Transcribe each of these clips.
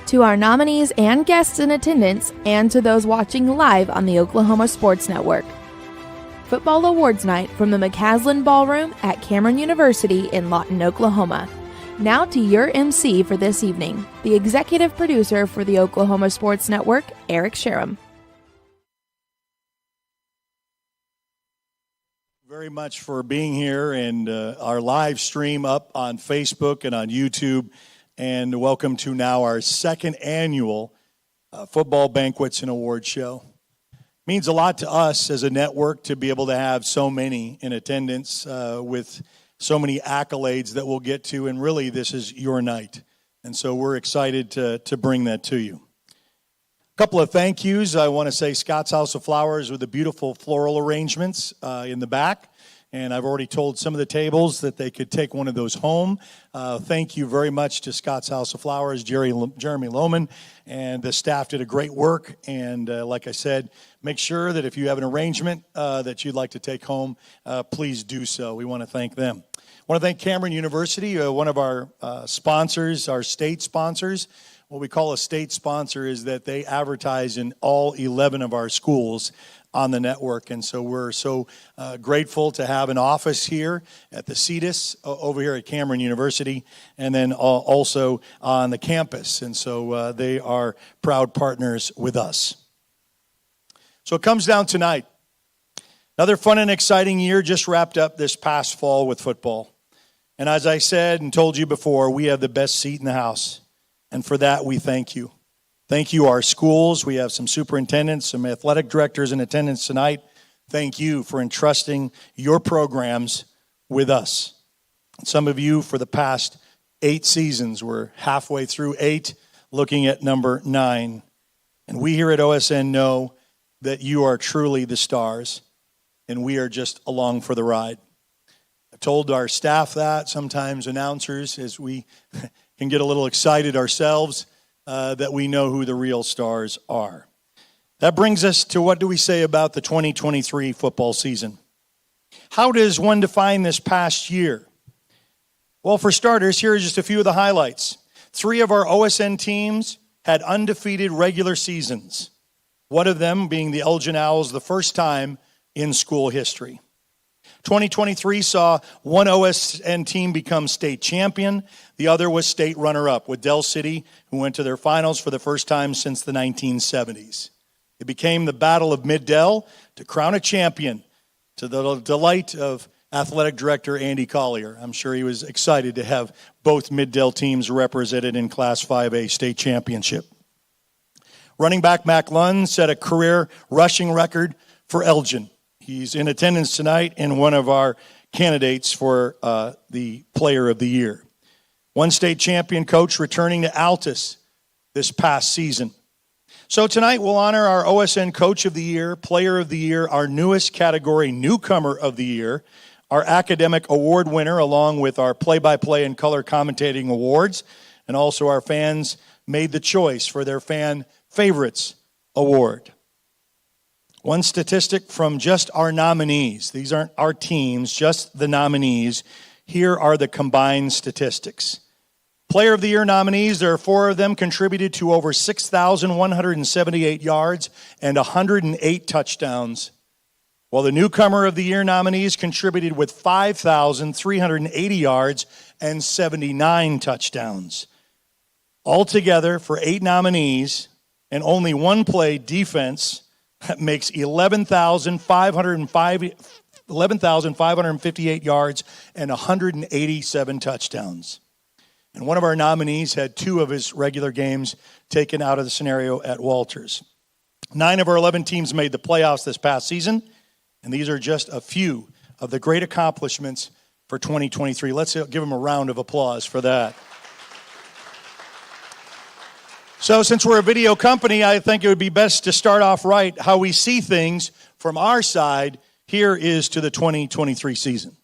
To our nominees and guests in attendance, and to those watching live on the Oklahoma Sports Network. Football Awards Night from the McCaslin Ballroom at Cameron University in Lawton, Oklahoma. Now to your MC for this evening, the executive producer for the Oklahoma Sports Network, Eric Sherham. Very much for being here and our live stream up on Facebook and on YouTube. And welcome to now our second annual Football Banquets and Awards Show. Means a lot to us as a network to be able to have so many in attendance with so many accolades that we'll get to. And really, this is your night. And so we're excited to bring that to you. A couple of thank yous. I want to say Scott's House of Flowers with the beautiful floral arrangements in the back. And I've already told some of the tables that they could take one of those home. Thank you very much to Scott's House of Flowers, Jeremy Lohman, and the staff did a great work. And like I said, make sure that if you have an arrangement that you'd like to take home, please do so. We want to thank them. I want to thank Cameron University, one of our sponsors, our state sponsors. What we call a state sponsor is that they advertise in all 11 of our schools on the network, and so we're so grateful to have an office here at the CETUS over here at Cameron University, and then also on the campus, and so they are proud partners with us. So it comes down tonight. Another fun and exciting year just wrapped up this past fall with football, and as I said and told you before, we have the best seat in the house, and for that we thank you. Thank you, our schools. We have some superintendents, some athletic directors in attendance tonight. Thank you for entrusting your programs with us. Some of you for the past 8 seasons. We're halfway through 8, looking at number 9. And we here at OSN know that you are truly the stars, and we are just along for the ride. I've told our staff that, sometimes announcers, as we can get a little excited ourselves, that we know who the real stars are. That brings us to what do we say about the 2023 football season? How does one define this past year? Well, for starters, here are just a few of the highlights. 3 of our OSN teams had undefeated regular seasons, one of them being the Elgin Owls, the first time in school history. 2023 saw one OSN team become state champion. The other was state runner-up with Del City, who went to their finals for the first time since the 1970s. It became the Battle of Mid-Del to crown a champion, to the delight of athletic director Andy Collier. I'm sure he was excited to have both Mid-Del teams represented in Class 5A state championship. Running back Mac Lund set a career rushing record for Elgin. He's in attendance tonight and one of our candidates for the Player of the Year. One state champion coach returning to Altus this past season. So tonight we'll honor our OSN Coach of the Year, Player of the Year, our newest category Newcomer of the Year, our Academic Award winner, along with our Play-by-Play and Color Commentating Awards, and also our Fans Made the Choice for their Fan Favorites Award. One statistic from just our nominees. These aren't our teams, just the nominees. Here are the combined statistics. Player of the Year nominees, there are 4 of them, contributed to over 6,178 yards and 108 touchdowns. While the Newcomer of the Year nominees contributed with 5,380 yards and 79 touchdowns. Altogether, for 8 nominees and only 1 play defense, that makes 11,558 yards and 187 touchdowns. And one of our nominees had 2 of his regular games taken out of the scenario at Walters. 9 of our 11 teams made the playoffs this past season, and these are just a few of the great accomplishments for 2023. Let's give them a round of applause for that. So since we're a video company, I think it would be best to start off right how we see things from our side. Here is to the 2023 season.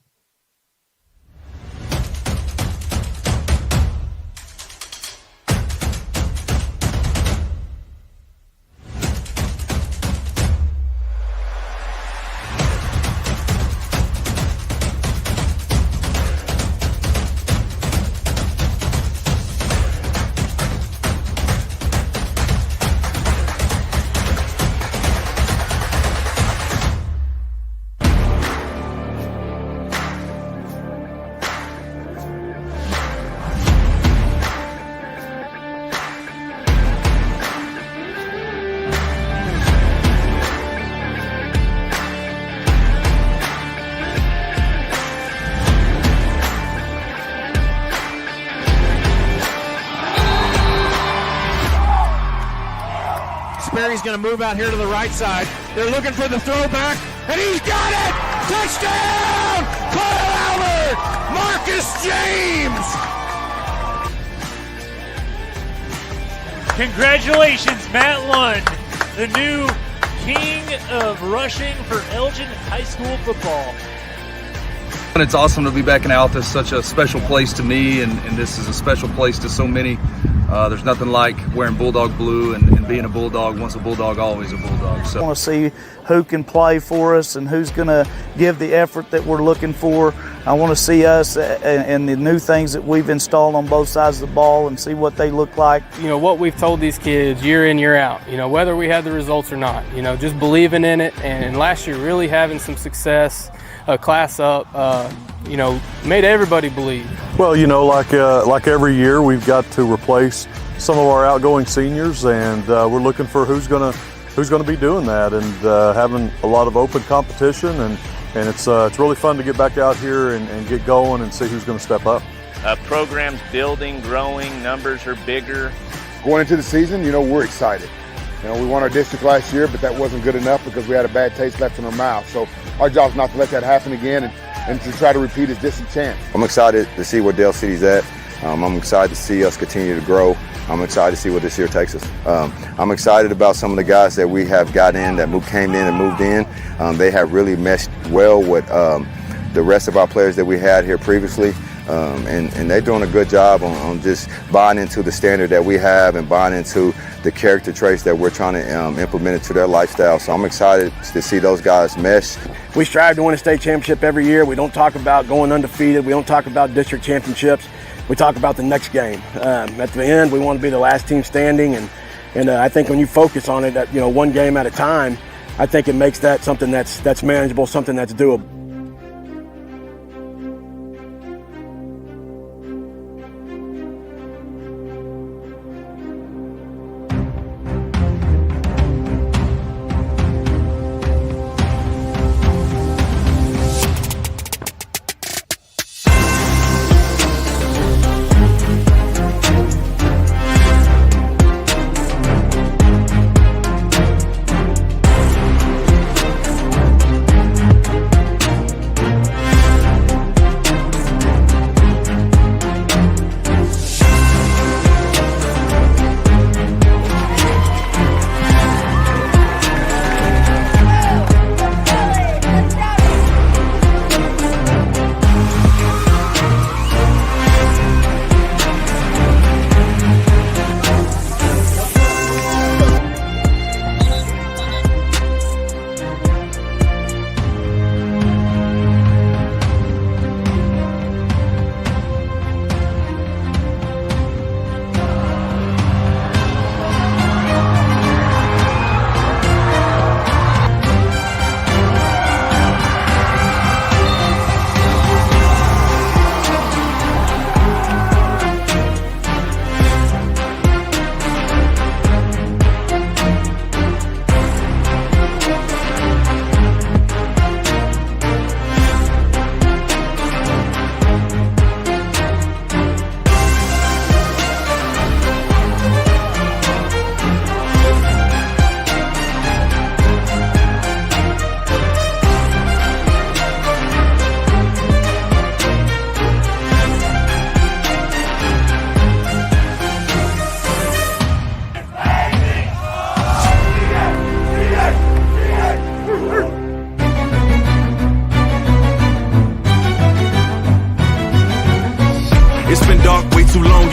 He's going to move out here to the right side. They're looking for the throwback, and he's got it! Touchdown! Kyle Albert! Marcus James! Congratulations, Matt Lund, the new king of rushing for Elgin High School football. And it's awesome to be back in Alta. It's such a special place to me, and this is a special place to so many. There's nothing like wearing Bulldog blue and being a Bulldog. Once a Bulldog, always a Bulldog. So I want to see who can play for us and who's going to give the effort that we're looking for. I want to see us and the new things that we've installed on both sides of the ball and see what they look like. You know, what we've told these kids year in, year out, you know, whether we had the results or not, you know, just believing in it. And last year really having some success, class up, you know, made everybody believe. Well, you know, like every year, we've got to replace some of our outgoing seniors, and we're looking for who's gonna be doing that, and having a lot of open competition, and it's really fun to get back out here and get going and see who's going to step up. Program's building, growing, numbers are bigger. Going into the season, you know, we're excited. You know, we won our district last year, but that wasn't good enough because we had a bad taste left in our mouth. So our job is not to let that happen again and to try to repeat as distant chance. I'm excited to see where Dale City's at. I'm excited to see us continue to grow. I'm excited to see where this year takes us. I'm excited about some of the guys that we have got in, that came in and moved in. They have really meshed well with the rest of our players that we had here previously. And they're doing a good job on just buying into the standard that we have and buying into the character traits that we're trying to implement into their lifestyle. So I'm excited to see those guys mesh. We strive to win a state championship every year. We don't talk about going undefeated. We don't talk about district championships. We talk about the next game. At the end, we want to be the last team standing, and I think when you focus on it, that, you know, one game at a time, I think it makes that something that's manageable, something that's doable.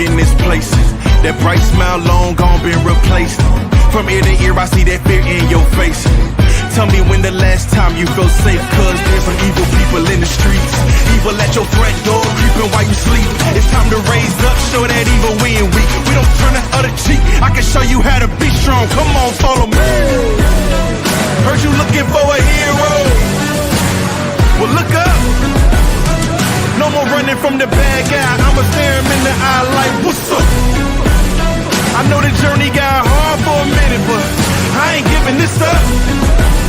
in this place. That bright smile long gone been replaced. From ear to ear I see that fear in your face. Tell me when the last time you felt safe, cause there's some evil people in the streets. Evil at your front door, creeping while you sleep. It's time to raise up, show that evil we ain't weak. We don't turn the other cheek, I can show you how to be strong. Come on, follow me. Heard you looking for a hero. Well, look up. No more running from the bad guy. I'ma stare him in the eye like, what's up? I know the journey got hard for a minute, but I ain't giving this up.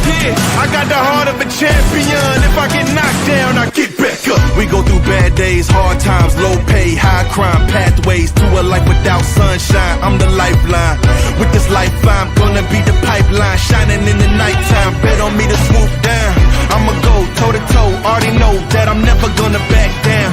Yeah, I got the heart of a champion. If I get knocked down, I get back up. We go through bad days, hard times, low pay, high crime, pathways to a life without sunshine. I'm the lifeline. With this lifeline, I'm gonna gonna be the pipeline shining in the nighttime. Bet on me to swoop down. I'ma go toe to toe. Already know that I'm never gonna back down.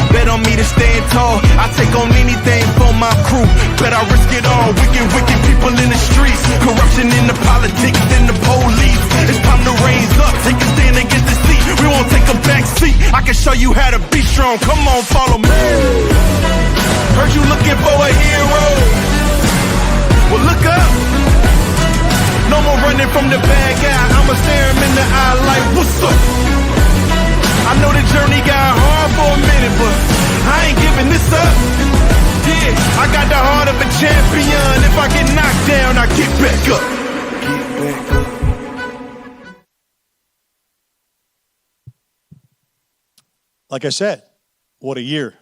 Bet on me to stand tall. I take on anything for my crew. Bet I risk it all. Wicked people in the streets. Corruption in the politics and the police. It's time to raise up. Take a stand against the seat. We won't take a back seat. I can show you how to be strong. Come on, follow me. Heard you looking for a hero. Well, look up. No more running from the bad guy. I'ma stare him in the eye like, what's up? I know the journey got hard for a minute, but I ain't giving this up. Yeah, I got the heart of a champion. If I get knocked down, I get back up. Get back up. Like I said, what a year.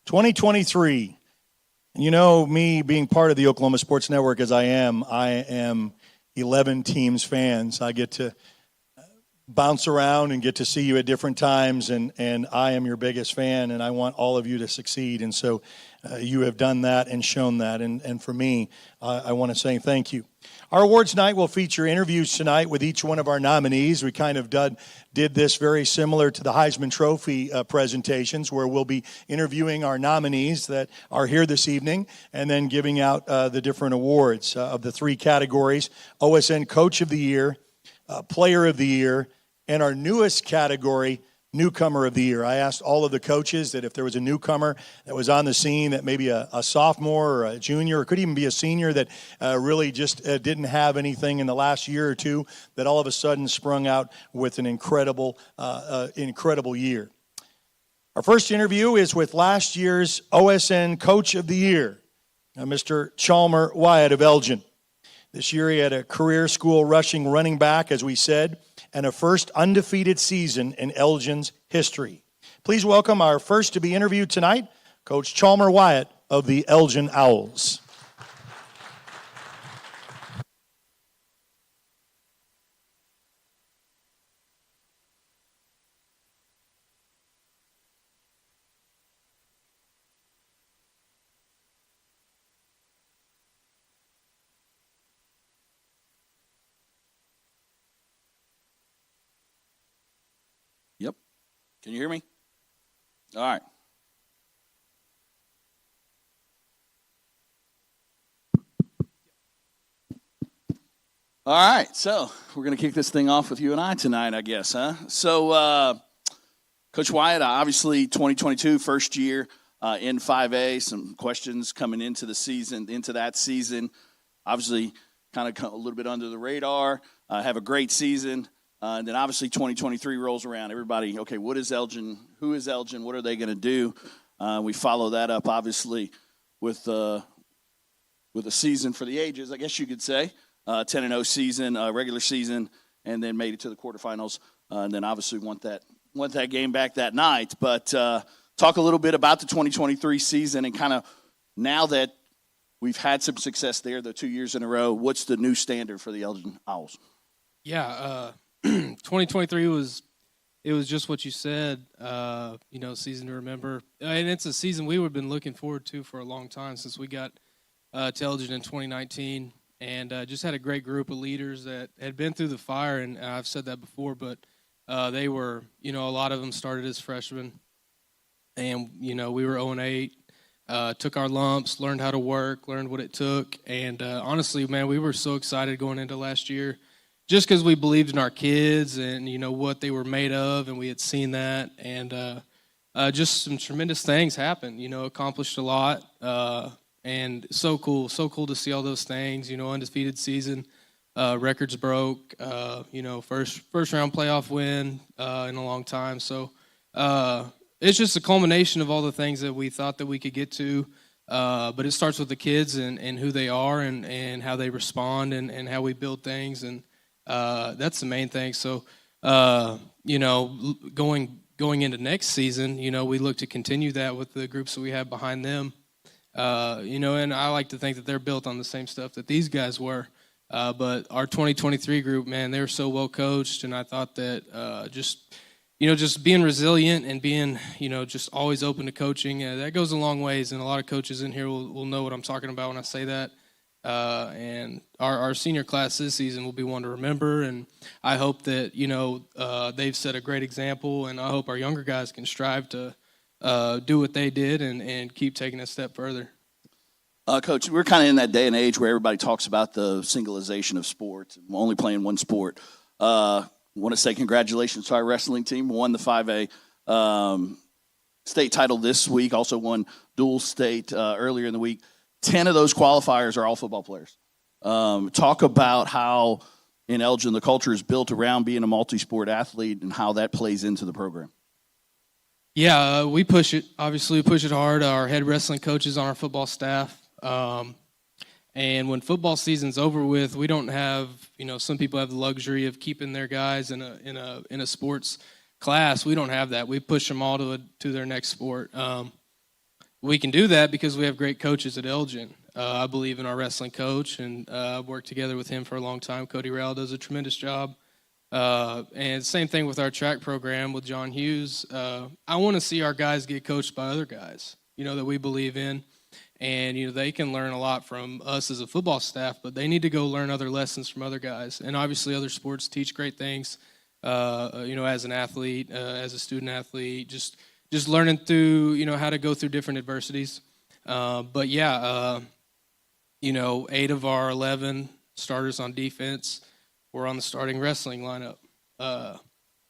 2023. And you know, me being part of the Oklahoma Sports Network as I am 11 teams fans. I get to bounce around and get to see you at different times, and I am your biggest fan, and I want all of you to succeed. And so you have done that and shown that. And for me, I want to say thank you. Our awards night will feature interviews tonight with each one of our nominees. We kind of did this very similar to the Heisman Trophy presentations, where we'll be interviewing our nominees that are here this evening and then giving out the different awards of the three categories: OSN Coach of the Year, Player of the Year, and our newest category, Newcomer of the Year. I asked all of the coaches that if there was a newcomer that was on the scene, that maybe a sophomore or a junior, or could even be a senior that really just didn't have anything in the last year or two, that all of a sudden sprung out with an incredible year. Our first interview is with last year's OSN Coach of the Year, Mr. Chalmer Wyatt of Elgin. This year he had a career school rushing running back, as we said, and a first undefeated season in Elgin's history. Please welcome our first to be interviewed tonight, Coach Chalmer Wyatt of the Elgin Owls. Yep. Can you hear me? All right. All right, so we're going to kick this thing off with you and I tonight, I guess, huh? So, Coach Wyatt, obviously 2022, first year in 5A, some questions coming into the season, into that season. Obviously, kind of a little bit under the radar, have a great season. And then obviously 2023 rolls around. Everybody, okay, what is Elgin? Who is Elgin? What are they going to do? We follow that up, obviously, with a season for the ages, I guess you could say. 10-0 season, regular season, and then made it to the quarterfinals. And then obviously won that game back that night. But talk a little bit about the 2023 season and kind of now that we've had some success there, the 2 years in a row, what's the new standard for the Elgin Owls? Yeah, 2023 was just what you said, season to remember. And it's a season we would have been looking forward to for a long time since we got to Elgin in 2019. And just had a great group of leaders that had been through the fire. And I've said that before, but they were, a lot of them started as freshmen. And, we were 0-8, took our lumps, learned how to work, learned what it took. And honestly, man, we were so excited going into last year. Just because we believed in our kids and, what they were made of, and we had seen that. And just some tremendous things happened, accomplished a lot. And so cool to see all those things, undefeated season, records broke, first round playoff win in a long time. So it's just a culmination of all the things that we thought that we could get to. But it starts with the kids and who they are and how they respond and how we build things. And that's the main thing. So, going into next season, we look to continue that with the groups that we have behind them. And I like to think that they're built on the same stuff that these guys were. But our 2023 group, man, they were so well coached, and I thought that just being resilient and being, just always open to coaching, that goes a long ways. And a lot of coaches in here will know what I'm talking about when I say that. And our senior class this season will be one to remember, and I hope that, they've set a great example, and I hope our younger guys can strive to do what they did and keep taking a step further. Coach, we're kind of in that day and age where everybody talks about the singleization of sports, only playing one sport. I want to say congratulations to our wrestling team. Won the 5A state title this week, also won dual state earlier in the week. 10 of those qualifiers are all football players. Talk about how in Elgin the culture is built around being a multi-sport athlete and how that plays into the program. Yeah, we push it. Obviously, we push it hard. Our head wrestling coach is on our football staff. And when football season's over with, we don't have, some people have the luxury of keeping their guys in a sports class. We don't have that. We push them all to their next sport. We can do that because we have great coaches at Elgin. I believe in our wrestling coach, and I've worked together with him for a long time. Cody Rowell does a tremendous job. And same thing with our track program with John Hughes. I want to see our guys get coached by other guys, that we believe in. And, they can learn a lot from us as a football staff, but they need to go learn other lessons from other guys. And obviously other sports teach great things, as an athlete, as a student athlete, just learning through, how to go through different adversities. But yeah, 8 of our 11 starters on defense were on the starting wrestling lineup.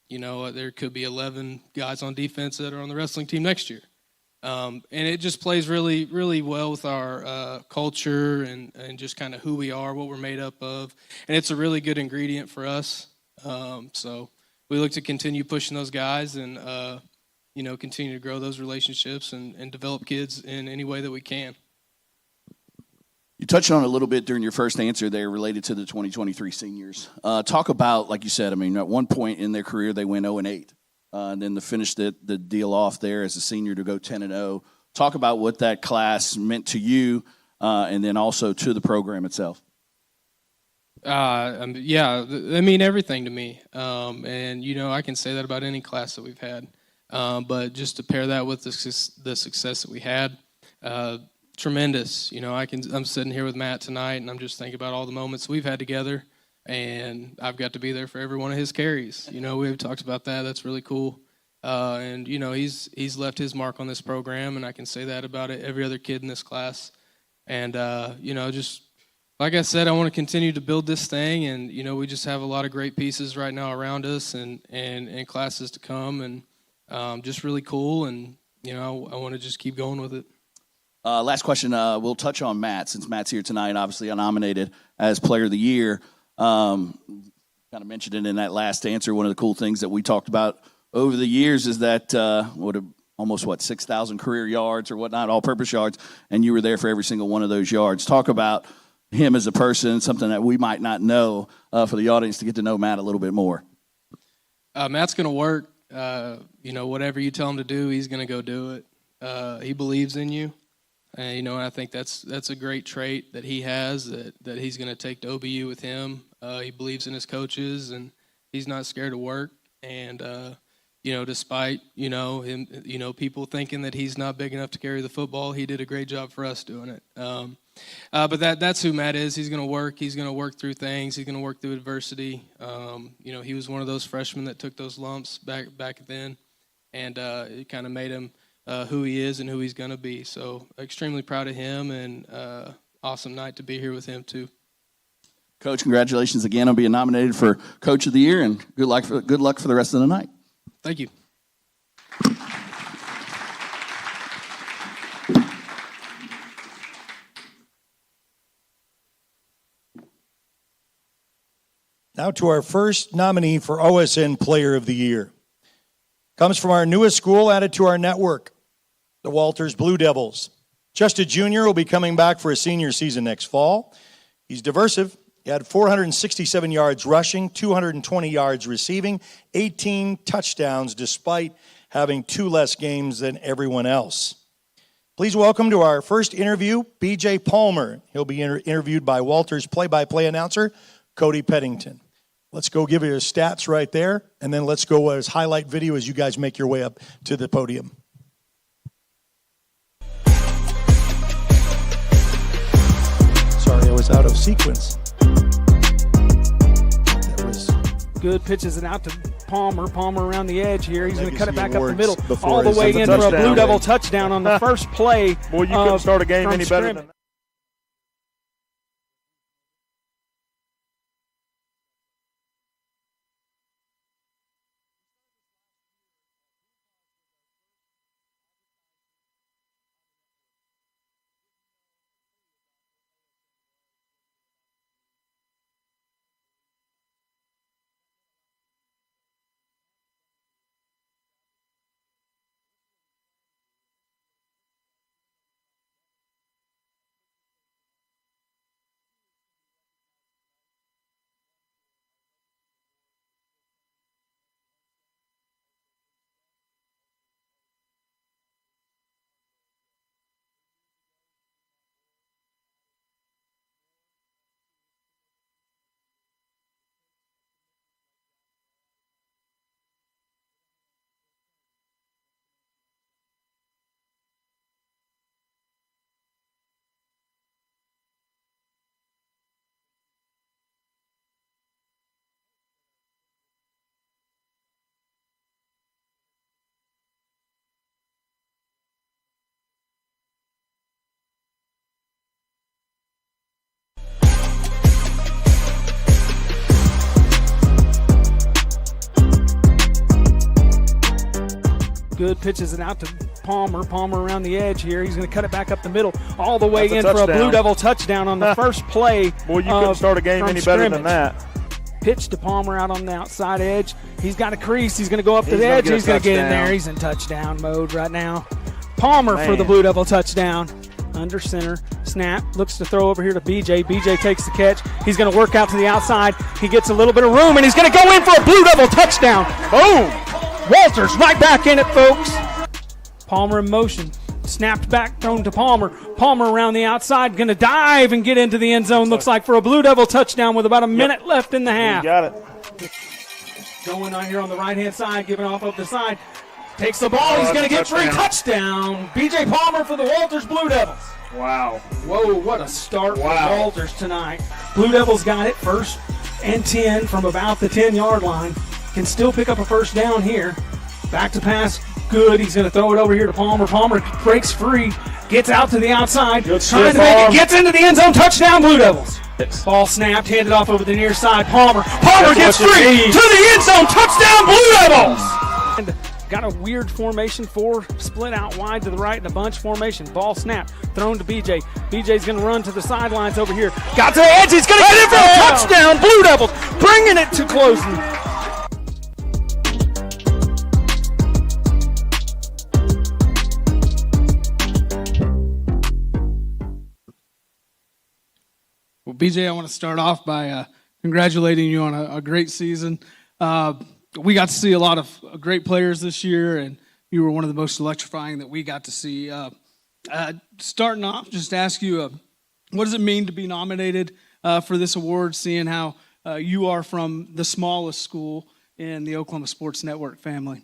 There could be 11 guys on defense that are on the wrestling team next year. And it just plays really, really well with our culture and just kind of who we are, what we're made up of. And it's a really good ingredient for us. So we look to continue pushing those guys and, continue to grow those relationships and develop kids in any way that we can. You touched on it a little bit during your first answer there related to the 2023 seniors. Talk about, like you said, at one point in their career they went 0-8. And then to finish the deal off there as a senior to go 10-0. Talk about what that class meant to you and then also to the program itself. They mean everything to me. And, I can say that about any class that we've had. But just to pair that with the success that we had, tremendous. I'm sitting here with Matt tonight, and I'm just thinking about all the moments we've had together. And I've got to be there for every one of his carries. We've talked about that. That's really cool. And he's left his mark on this program, and I can say that about every other kid in this class. And, just like I said, I want to continue to build this thing. And, we just have a lot of great pieces right now around us and classes to come. And just really cool. And, I want to just keep going with it. Last question. We'll touch on Matt, since Matt's here tonight, obviously nominated as Player of the Year. Kind of mentioned it in that last answer. One of the cool things that we talked about over the years is that almost 6,000 career yards or whatnot, all-purpose yards, and you were there for every single one of those yards. Talk about him as a person, something that we might not know for the audience to get to know Matt a little bit more. Matt's going to work. Whatever you tell him to do, he's going to go do it. He believes in you. And, I think that's a great trait that he has, that he's going to take to OBU with him. He believes in his coaches, and he's not scared to work. And, despite, him, people thinking that he's not big enough to carry the football, he did a great job for us doing it. But that's who Matt is. He's going to work. He's going to work through things. He's going to work through adversity. He was one of those freshmen that took those lumps back then, and it kind of made him who he is and who he's going to be. So extremely proud of him, and awesome night to be here with him too. Coach, congratulations again on being nominated for Coach of the Year, and good luck for the rest of the night. Thank you. Now to our first nominee for OSN Player of the Year. Comes from our newest school added to our network, the Walters Blue Devils. Just a junior, will be coming back for a senior season next fall. He's diversive. He had 467 yards rushing, 220 yards receiving, 18 touchdowns despite having 2 less games than everyone else. Please welcome to our first interview, B.J. Palmer. He'll be interviewed by Walters play-by-play announcer, Cody Peddington. Let's go give you his stats right there, and then let's go his highlight video as you guys make your way up to the podium. Sorry, I was was out of sequence. That was good pitches and out to Palmer. Palmer around the edge here. He's going to cut it back up the Awards middle, before all the his way in for a touchdown. Blue Devil touchdown on the first play. Boy, you couldn't start a game from any better scrimmage. than that. Good pitches and out to Palmer. Palmer around the edge here. He's going to cut it back up the middle, all the way That's a in for a touchdown. Blue Devil touchdown on the first play. Boy, you couldn't start a game from any better than scrimmage. that. Pitch to Palmer out on the outside edge. He's got a crease. He's going to go up to He's the gonna edge. get a He's going to get in touchdown. there. He's in touchdown mode right now. Palmer for Man. the Blue Devil touchdown. Under center. Snap. Looks to throw over here to BJ. BJ takes the catch. He's going to work out to the outside. He gets a little bit of room, and he's going to go in for a Blue Devil touchdown. Boom! Walters right back in it, folks. Palmer in motion. Snapped back, thrown to Palmer. Palmer around the outside, going to dive and get into the end zone. Looks like for a Blue Devil touchdown with about a minute left in the half. You got it. Going on here on the right-hand side, giving off the side. Takes the ball. He's going to get free. Touchdown. B.J. Palmer for the Walters Blue Devils. Wow. Whoa, what a start for Walters tonight. Blue Devils got it first and 10 from about the 10-yard line. Can still pick up a first down here. Back to pass. Good. He's going to throw it over here to Palmer. Palmer breaks free. Gets out to the outside. Good Trying to stiff make arm. it. Gets into the end zone. Touchdown, Blue Devils. Ball snapped. Handed off over the near side. Palmer. Palmer That's gets what you free. need. To the end zone. Touchdown, Blue Devils. And got a weird formation. 4 split out wide to the right in a bunch formation. Ball snap. Thrown to BJ. BJ's going to run to the sidelines over here. Got to the edge. He's going to get it for a touchdown. Blue Devils bringing it to closing. Well, BJ, I want to start off by congratulating you on a great season. We got to see a lot of great players this year, and you were one of the most electrifying that we got to see. Starting off, just ask you, what does it mean to be nominated for this award, seeing how you are from the smallest school in the Oklahoma Sports Network family?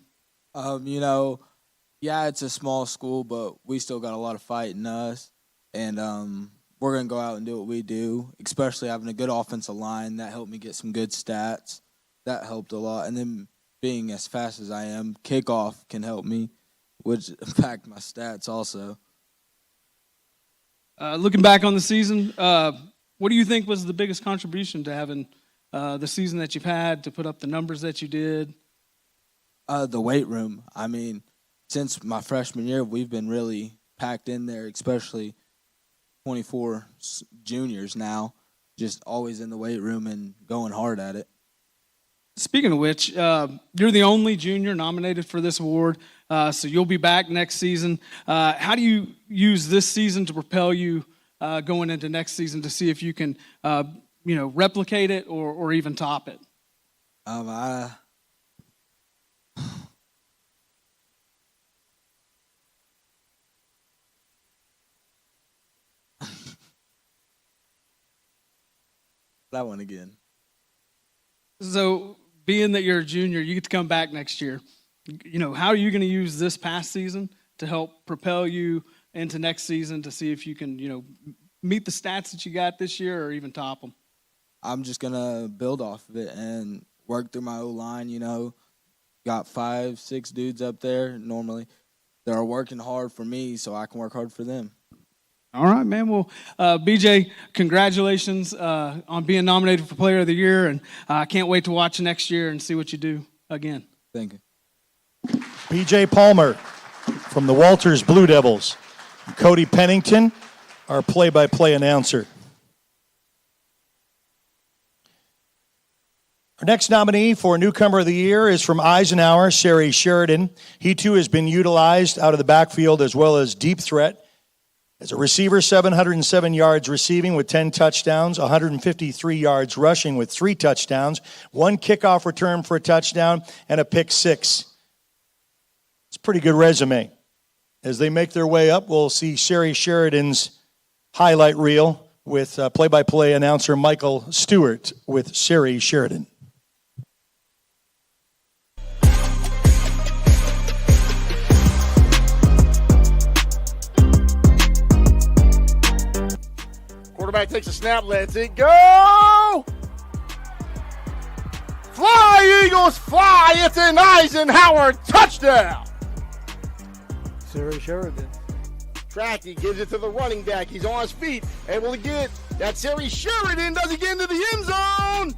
Yeah, it's a small school, but we still got a lot of fight in us, and we're going to go out and do what we do, especially having a good offensive line. That helped me get some good stats. That helped a lot. And then being as fast as I am, kickoff can help me, which impact my stats also. Looking back on the season, what do you think was the biggest contribution to having the season that you've had, to put up the numbers that you did? The weight room. I mean, since my freshman year, we've been really packed in there, especially 24 juniors now, just always in the weight room and going hard at it. Speaking of which, you're the only junior nominated for this award, so you'll be back next season. How do you use this season to propel you going into next season to see if you can, replicate it or even top it? That one again. So, being that you're a junior, you get to come back next year. How are you going to use this past season to help propel you into next season to see if you can, meet the stats that you got this year or even top them? I'm just going to build off of it and work through my O-line, Got 5-6 dudes up there normally that are working hard for me so I can work hard for them. All right, man. Well, BJ, congratulations on being nominated for Player of the Year, and I can't wait to watch next year and see what you do again. Thank you. BJ Palmer from the Walters Blue Devils. Cody Pennington, our play-by-play announcer. Our next nominee for Newcomer of the Year is from Eisenhower, Sherry Sheridan. He, too, has been utilized out of the backfield as well as deep threat. As a receiver, 707 yards receiving with 10 touchdowns, 153 yards rushing with 3 touchdowns, 1 kickoff return for a touchdown, and a pick 6. It's a pretty good resume. As they make their way up, we'll see Sherry Sheridan's highlight reel with play-by-play announcer Michael Stewart with Sherry Sheridan. Quarterback takes a snap, lets it go. Fly, Eagles, fly. It's an Eisenhower touchdown. Sherry Sheridan. Tracky gives it to the running back. He's on his feet, able to get that. Sherry Sheridan does it get into the end zone.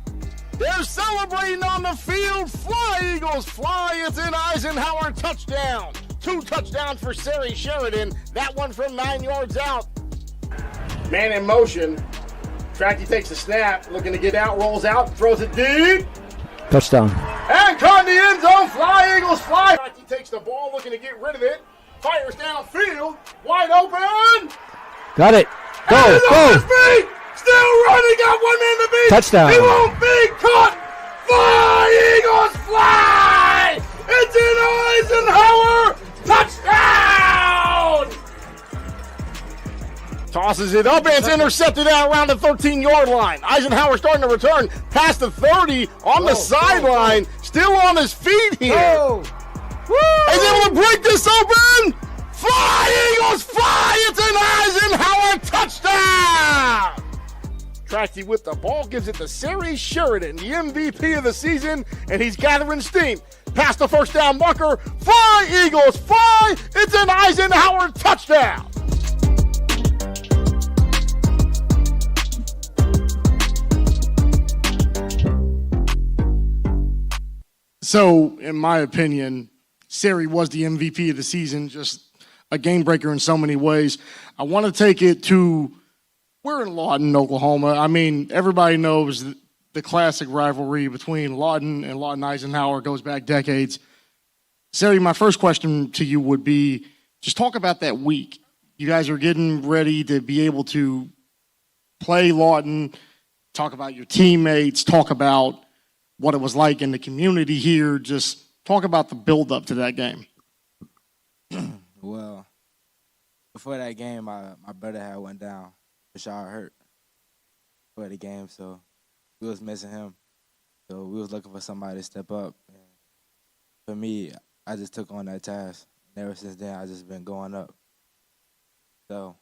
They're celebrating on the field. Fly, Eagles, fly. It's an Eisenhower touchdown. 2 touchdowns for Sherry Sheridan. That one from 9 yards out. Man in motion. Tracky takes the snap, looking to get out, rolls out, throws it deep. Touchdown. And caught in the end zone. Fly, Eagles, fly. Tracky takes the ball, looking to get rid of it. Fires downfield. Wide open. Got it. Go, and go. On his feet. Still running. Got 1 man to beat. Touchdown. He won't be caught. Fly, Eagles, fly. It's an Eisenhower touchdown. Tosses it up, and it's intercepted out around the 13-yard line. Eisenhower starting to return past the 30 on the sideline. Still on his feet here. He's able to break this open. Fly, Eagles, fly. It's an Eisenhower touchdown. Tracky with the ball, gives it to Sherry Sheridan, the MVP of the season, and he's gathering steam. Past the first down marker. Fly, Eagles, fly. It's an Eisenhower touchdown. So, in my opinion, Sari was the MVP of the season, just a game breaker in so many ways. I want to take it to, we're in Lawton, Oklahoma. I mean, everybody knows the classic rivalry between Lawton and Lawton Eisenhower goes back decades. Sari, my first question to you would be, just talk about that week. You guys are getting ready to be able to play Lawton, talk about your teammates, talk about what it was like in the community here. Just talk about the build-up to that game. Well, before that game, my brother had went down. Rashad hurt before the game, so we was missing him. So we was looking for somebody to step up. And for me, I just took on that task. And ever since then, I just been going up. So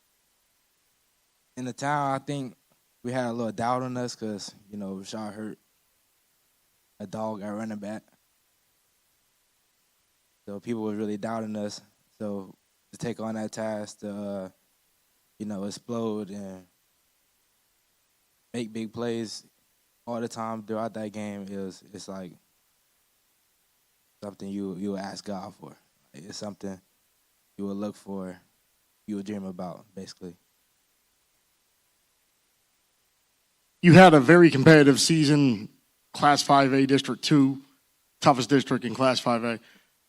in the town, I think we had a little doubt on us because, Rashad hurt. A dog at running back. So people were really doubting us. So to take on that task to, explode and make big plays all the time throughout that game it's like something you will ask God for. It's something you will look for, you will dream about, basically. You had a very competitive season. Class 5A, District 2, toughest district in Class 5A,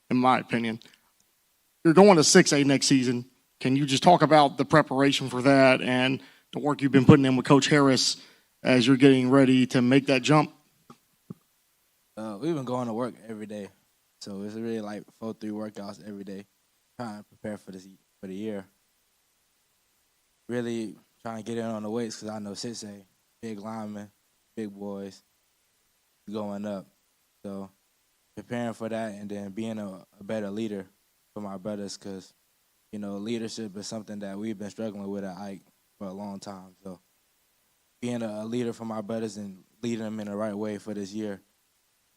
in my opinion. You're going to 6A next season. Can you just talk about the preparation for that and the work you've been putting in with Coach Harris as you're getting ready to make that jump? We've been going to work every day. So it's really like 4-3 workouts every day, trying to prepare for the year. Really trying to get in on the weights because I know 6A, big linemen, big boys, going up. So preparing for that and then being a better leader for my brothers because, leadership is something that we've been struggling with at Ike for a long time. So being a leader for my brothers and leading them in the right way for this year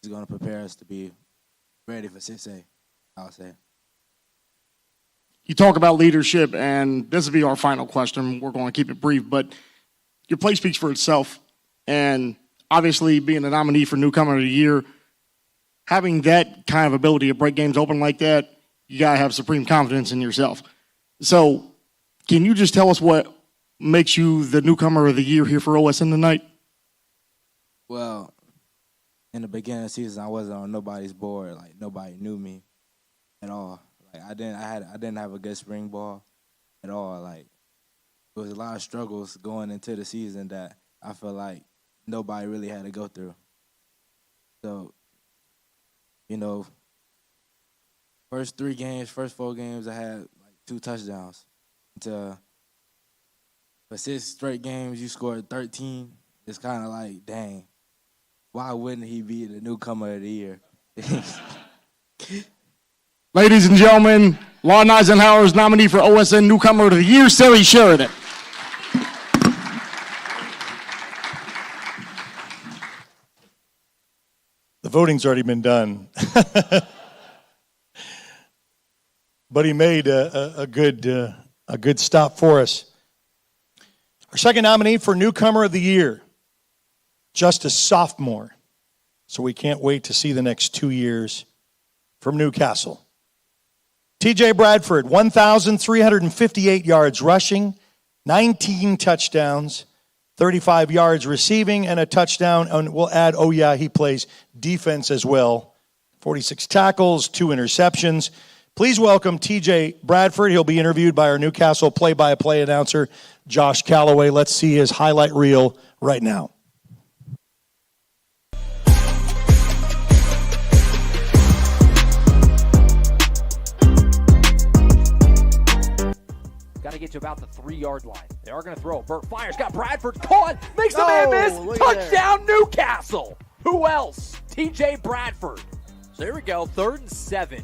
is going to prepare us to be ready for 6A, I'll say. You talk about leadership, and this will be our final question. We're going to keep it brief, but your play speaks for itself. And obviously, being a nominee for Newcomer of the Year, having that kind of ability to break games open like that, you got to have supreme confidence in yourself. So can you just tell us what makes you the Newcomer of the Year here for OSN tonight? Well, in the beginning of the season, I wasn't on nobody's board. Like, nobody knew me at all. Like, I didn't have a good spring ball at all. Like, there was a lot of struggles going into the season that I feel like nobody really had to go through. So, you know, first 4 games, I had like 2 touchdowns. For 6 straight games, you scored 13. It's kind of like, dang, why wouldn't he be the Newcomer of the Year? Ladies and gentlemen, Lawton Eisenhower's nominee for OSN Newcomer of the Year, Sari Sheridan. The voting's already been done. But he made a good stop for us. Our second nominee for Newcomer of the Year, just a sophomore. So we can't wait to see the next 2 years from Newcastle. TJ Bradford, 1,358 yards rushing, 19 touchdowns, 35 yards receiving, and a touchdown. And we'll add, he plays defense as well. 46 tackles, 2 interceptions. Please welcome TJ Bradford. He'll be interviewed by our Newcastle play-by-play announcer, Josh Calloway. Let's see his highlight reel right now. Got to get to about the 3-yard line. They are going to throw. Burt fires. Got Bradford caught. Makes the man miss. Touchdown, Newcastle. Who else? TJ Bradford. So here we go. 3rd and 7.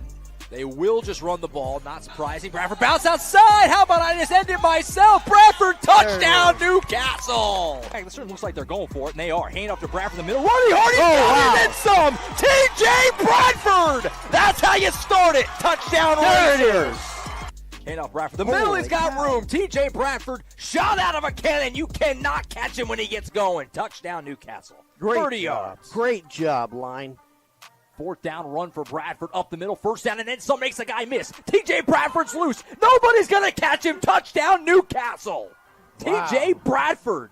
They will just run the ball. Not surprising. Bradford bounce outside. How about I just end it myself? Bradford touchdown, Newcastle. Hey, this certainly looks like they're going for it, and they are. Hand off to Bradford in the middle. Running hard. He's got it and some. TJ Bradford. That's how you start it. Touchdown. There it is. Hand off Bradford. The middle, he's got room. TJ Bradford shot out of a cannon. You cannot catch him when he gets going. Touchdown, Newcastle. 30 yards. Great job, line. 4th down run for Bradford up the middle. 1st down, and then some makes a guy miss. TJ Bradford's loose. Nobody's going to catch him. Touchdown, Newcastle. Wow. TJ Bradford.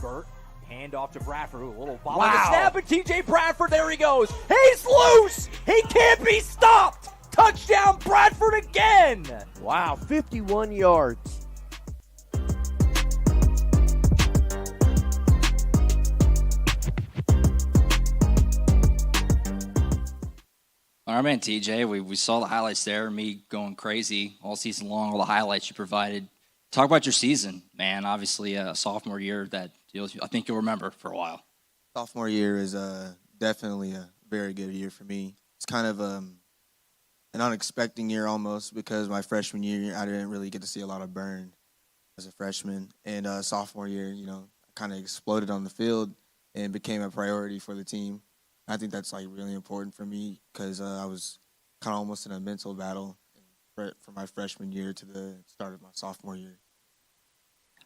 Burt, hand off to Bradford. Ooh, a little ball on the snap, and TJ Bradford, there he goes. He's loose. He can't be stopped. Touchdown, Bradford again. Wow, 51 yards. All right, man, TJ, we saw the highlights there, me going crazy all season long, all the highlights you provided. Talk about your season, man. Obviously, a sophomore year that I think you'll remember for a while. Sophomore year is definitely a very good year for me. It's kind of an unexpected year almost because my freshman year, I didn't really get to see a lot of burn as a freshman. And sophomore year, I kind of exploded on the field and became a priority for the team. I think that's really important for me because I was kind of almost in a mental battle from my freshman year to the start of my sophomore year.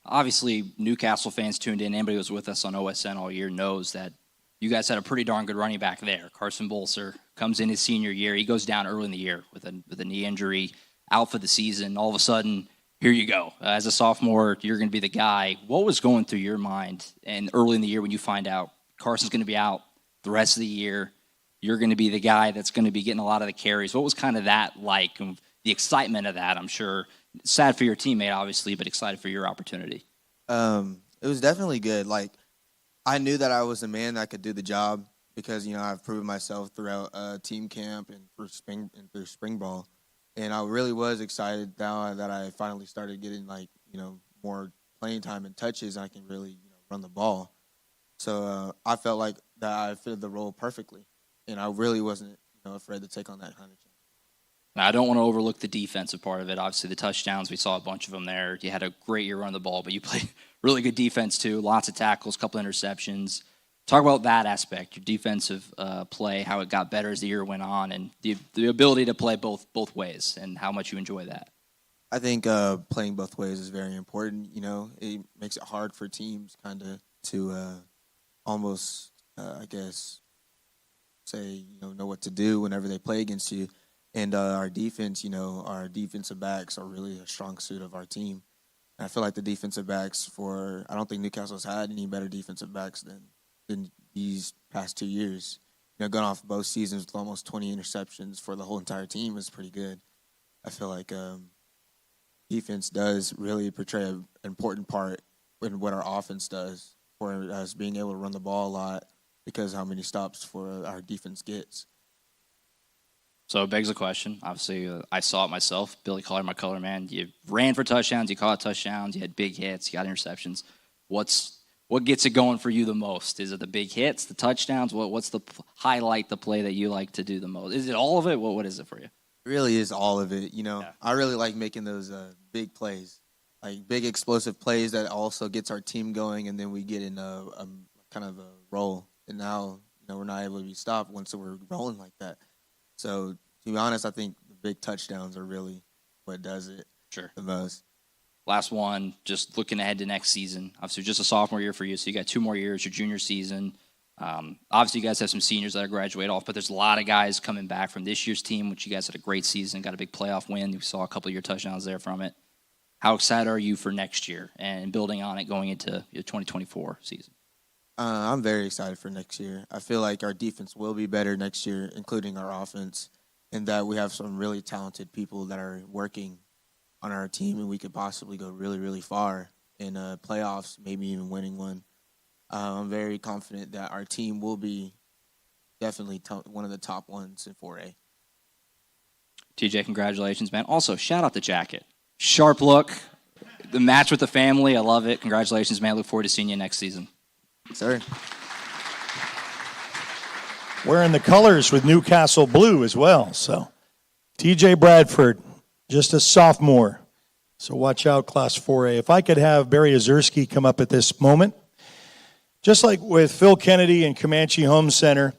Obviously, Newcastle fans tuned in. Anybody who was with us on OSN all year knows that you guys had a pretty darn good running back there. Carson Bolser comes in his senior year. He goes down early in the year with a knee injury, out for the season. All of a sudden, here you go. As a sophomore, you're going to be the guy. What was going through your mind and early in the year when you find out Carson's going to be out the rest of the year? You're going to be the guy that's going to be getting a lot of the carries. What was kind of that like? The excitement of that, I'm sure. Sad for your teammate, obviously, but excited for your opportunity. It was definitely good. I knew that I was a man that could do the job because, I've proven myself throughout team camp and through spring ball. And I really was excited now that I finally started getting, more playing time and touches. I can really, run the ball. So I felt like that I fitted the role perfectly. And I really wasn't, afraid to take on that kind of challenge. Now, I don't want to overlook the defensive part of it. Obviously, the touchdowns, we saw a bunch of them there. You had a great year running the ball, but you played really good defense too. Lots of tackles, couple interceptions. Talk about that aspect, your defensive play, how it got better as the year went on, and the ability to play both ways, and how much you enjoy that. I think playing both ways is very important. You know, it makes it hard for teams kind of to almost, I guess, say, know what to do whenever they play against you. And our defense, our defensive backs are really a strong suit of our team. And I feel like the defensive backs I don't think Newcastle's had any better defensive backs than these past 2 years. Going off both seasons with almost 20 interceptions for the whole entire team is pretty good. I feel like defense does really portray an important part in what our offense does for us being able to run the ball a lot because of how many stops for our defense gets. So it begs the question. Obviously, I saw it myself. Billy Collier, my color man. You ran for touchdowns. You caught touchdowns. You had big hits. You got interceptions. What gets it going for you the most? Is it the big hits, the touchdowns? What's the highlight, the play that you like to do the most? Is it all of it? What is it for you? It really is all of it. I really like making those big plays, like big explosive plays that also gets our team going, and then we get in a kind of a roll. And now, we're not able to be stopped once we're rolling like that. So, to be honest, I think the big touchdowns are really what does it the most. Last one, just looking ahead to next season. Obviously, just a sophomore year for you, so you got 2 more years, your junior season. Obviously, you guys have some seniors that are graduate off, but there's a lot of guys coming back from this year's team, which you guys had a great season, got a big playoff win. You saw a couple of your touchdowns there from it. How excited are you for next year and building on it going into your 2024 season? I'm very excited for next year. I feel like our defense will be better next year, including our offense, and that we have some really talented people that are working on our team, and we could possibly go really, really far in playoffs, maybe even winning one. I'm very confident that our team will be definitely one of the top ones in 4A. TJ, congratulations, man. Also, shout out the jacket. Sharp look. The match with the family. I love it. Congratulations, man. I look forward to seeing you next season. Sir. Wearing the colors with Newcastle blue as well. So, TJ Bradford, just a sophomore. So watch out, Class 4A. If I could have Barry Ozerski come up at this moment. Just like with Phil Kennedy and Comanche Home Center,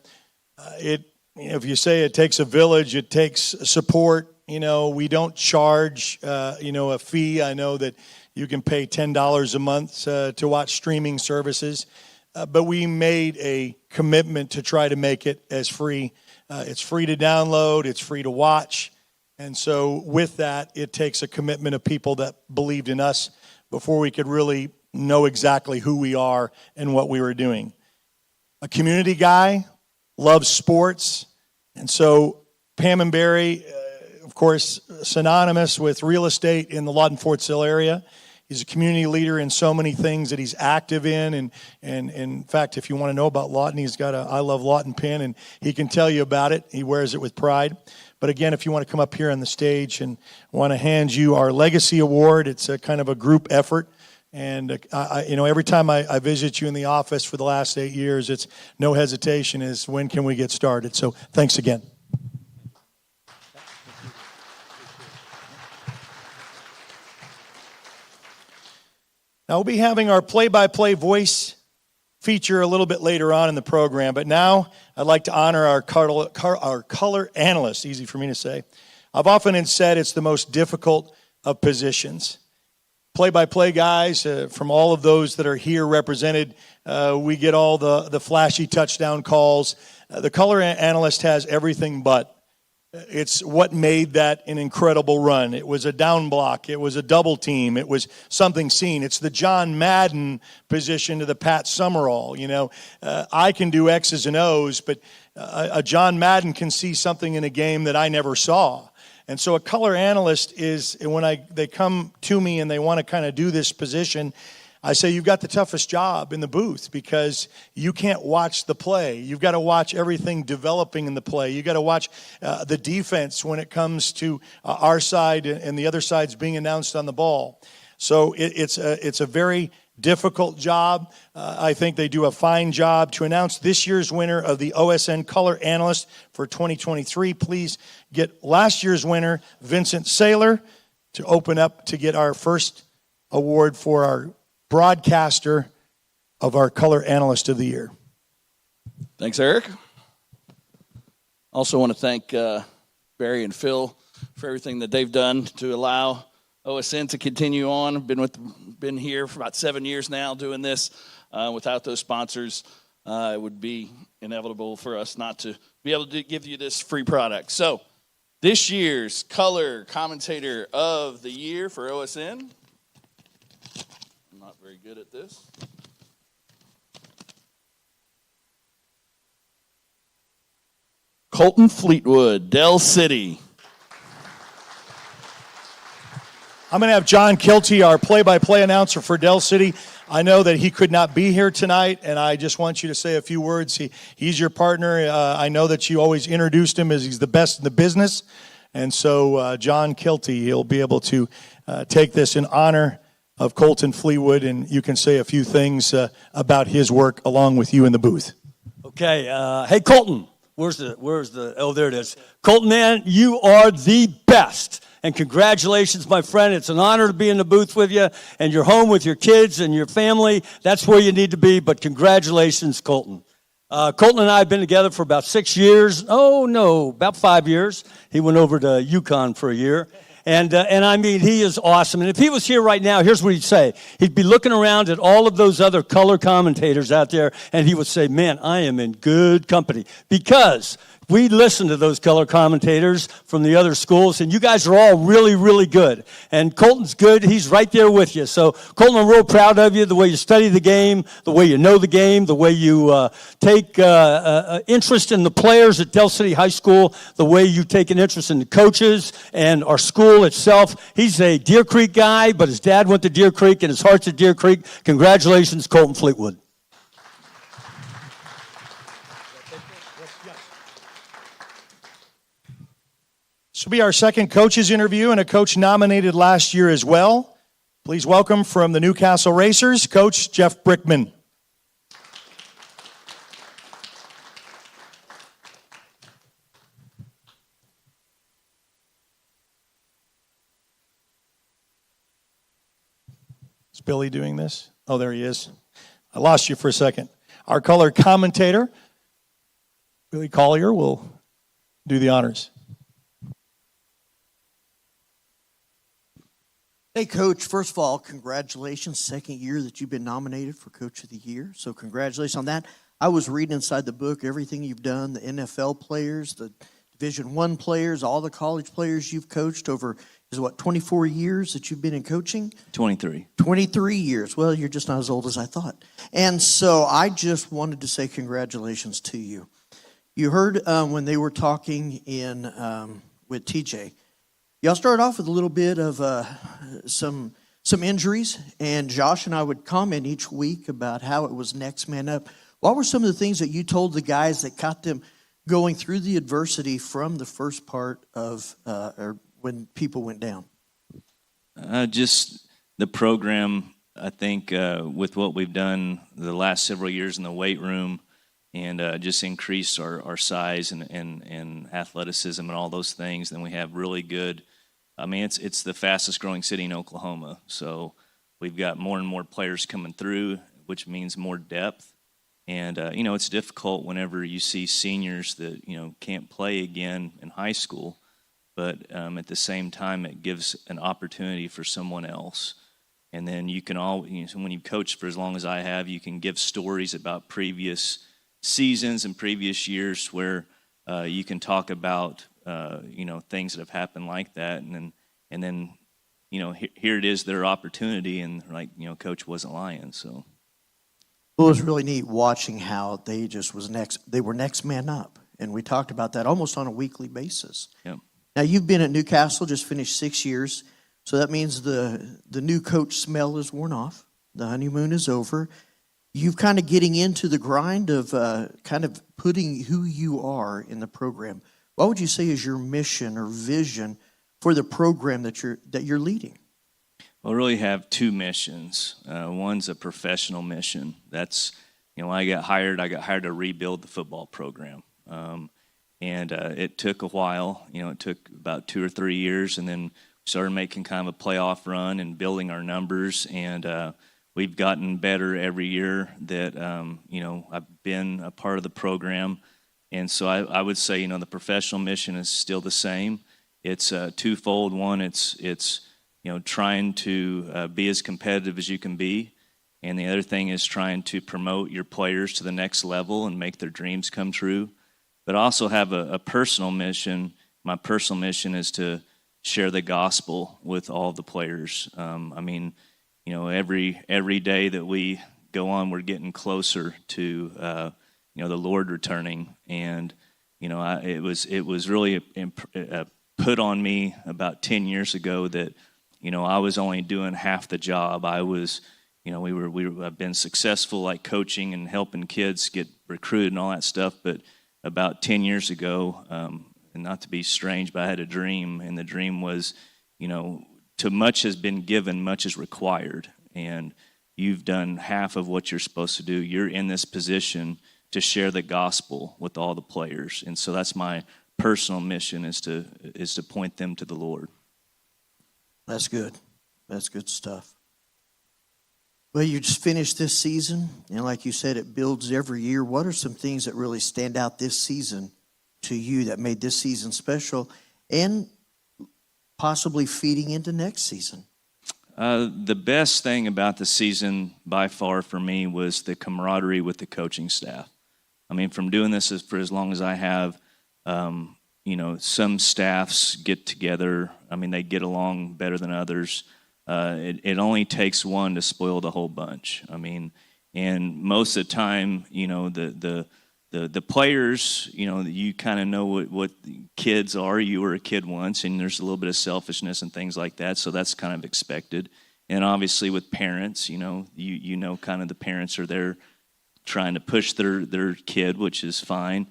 if you say it takes a village, it takes support. We don't charge, a fee. I know that you can pay $10 a month to watch streaming services, but we made a commitment to try to make it as free. It's free to download. It's free to watch. And so with that, it takes a commitment of people that believed in us before we could really know exactly who we are and what we were doing. A community guy, loves sports. And so Pam and Barry, of course, synonymous with real estate in the Lawton Fort Sill area. He's a community leader in so many things that he's active in. And in fact, if you want to know about Lawton, he's got a I Love Lawton pin, and he can tell you about it. He wears it with pride. But again, if you want to come up here on the stage and want to hand you our Legacy Award, it's a kind of a group effort. And, every time I visit you in the office for the last 8 years, it's no hesitation is when can we get started. So thanks again. Now, we'll be having our play-by-play voice feature a little bit later on in the program, but now I'd like to honor our color analyst, easy for me to say. I've often said it's the most difficult of positions. Play-by-play guys, from all of those that are here represented, we get all the flashy touchdown calls. The color analyst has everything but. It's what made that an incredible run. It was a down block. It was a double team. It was something seen. It's the John Madden position to the Pat Summerall. I can do X's and O's, but a John Madden can see something in a game that I never saw. And so a color analyst is, when they come to me and they want to kind of do this position, I say, you've got the toughest job in the booth because you can't watch the play. You've got to watch everything developing in the play. You've got to watch the defense when it comes to our side and the other side's being announced on the ball. So it's a very difficult job. I think they do a fine job. To announce this year's winner of the OSN Color Analyst for 2023, please get last year's winner, Vincent Saylor, to open up to get our first award for our broadcaster of our Color Analyst of the Year. Thanks, Eric. Also want to thank Barry and Phil for everything that they've done to allow OSN to continue on. Been here for about 7 years now doing this. Without those sponsors, it would be inevitable for us not to be able to give you this free product. So this year's Color Commentator of the Year for OSN. I'm not very good at this. Colton Fleetwood, Dell City. I'm going to have John Kilty, our play-by-play announcer for Dell City. I know that he could not be here tonight, and I just want you to say a few words. He's your partner. I know that you always introduced him as he's the best in the business. And so John Kilty, he'll be able to take this in honor of Colton Fleetwood, and you can say a few things about his work along with you in the booth. Okay. Hey, Colton. Where's the, oh, there it is. Colton, man, you are the best. And congratulations, my friend. It's an honor to be in the booth with you, and you're home with your kids and your family. That's where you need to be, but congratulations, Colton. Colton and I have been together for about 6 years. Oh, no, about 5 years. He went over to Yukon for a year. And I mean, he is awesome. And if he was here right now, here's what he'd say. He'd be looking around at all of those other color commentators out there, and he would say, man, I am in good company. Because we listen to those color commentators from the other schools, and you guys are all really, really good. And Colton's good. He's right there with you. So, Colton, I'm real proud of you, the way you study the game, the way you know the game, the way you take interest in the players at Dell City High School, the way you take an interest in the coaches and our school itself. He's a Deer Creek guy, but his dad went to Deer Creek, and his heart's at Deer Creek. Congratulations, Colton Fleetwood. This will be our second coaches interview, and a coach nominated last year as well. Please welcome from the Newcastle Racers, Coach Jeff Brickman. Is Billy doing this? Oh, there he is. I lost you for a second. Our color commentator, Billy Collier, will do the honors. Hey, Coach, first of all, congratulations. Second year that you've been nominated for Coach of the Year. So congratulations on that. I was reading inside the book everything you've done, the NFL players, the Division I players, all the college players you've coached over, 24 years that you've been in coaching? 23. 23 years. Well, you're just not as old as I thought. And so I just wanted to say congratulations to you. You heard when they were talking with TJ, y'all started off with a little bit of some injuries, and Josh and I would comment each week about how it was next man up. What were some of the things that you told the guys that got them going through the adversity from the first part of or when people went down? Just the program, I think, with what we've done the last several years in the weight room, and just increase our size and athleticism and all those things. Then we have really good, I mean, it's the fastest growing city in Oklahoma. So we've got more and more players coming through, which means more depth. And, it's difficult whenever you see seniors that, can't play again in high school. But at the same time, it gives an opportunity for someone else. And then you can when you coach for as long as I have, you can give stories about previous seasons and previous years where you can talk about things that have happened like that, and then here it is, their opportunity, and Coach wasn't lying. So Well, it was really neat watching how they were next man up, and we talked about that almost on a weekly basis. Yep. Now you've been at Newcastle, just finished 6 years, so that means the new coach smell is worn off, the honeymoon is over. You've kind of getting into the grind of kind of putting who you are in the program. What would you say is your mission or vision for the program that you're leading? Well, I really have two missions. One's a professional mission. That's, when I got hired to rebuild the football program. And it took a while. It took about 2 or 3 years, and then we started making kind of a playoff run and building our numbers. And we've gotten better every year that, I've been a part of the program. And so I would say, the professional mission is still the same. It's twofold. One, it's trying to be as competitive as you can be. And the other thing is trying to promote your players to the next level and make their dreams come true. But I also have a personal mission. My personal mission is to share the gospel with all the players. Every day that we go on, we're getting closer to, the Lord returning. And, it was really put on me about 10 years ago that, I was only doing half the job. I was, I've been successful like coaching and helping kids get recruited and all that stuff. But about 10 years ago, and not to be strange, but I had a dream, and the dream was, to much has been given, much is required. And you've done half of what you're supposed to do. You're in this position to share the gospel with all the players. And so that's my personal mission, is to point them to the Lord. That's good. That's good stuff. Well, you just finished this season, and like you said, it builds every year. What are some things that really stand out this season to you that made this season special and possibly feeding into next season? The best thing about the season by far for me was the camaraderie with the coaching staff. From doing this for as long as I have, some staffs get together. They get along better than others. It only takes one to spoil the whole bunch. And most of the time, the players, you kind of know what kids are. You were a kid once, and there's a little bit of selfishness and things like that, so that's kind of expected. And obviously with parents, you know kind of the parents are there trying to push their kid, which is fine.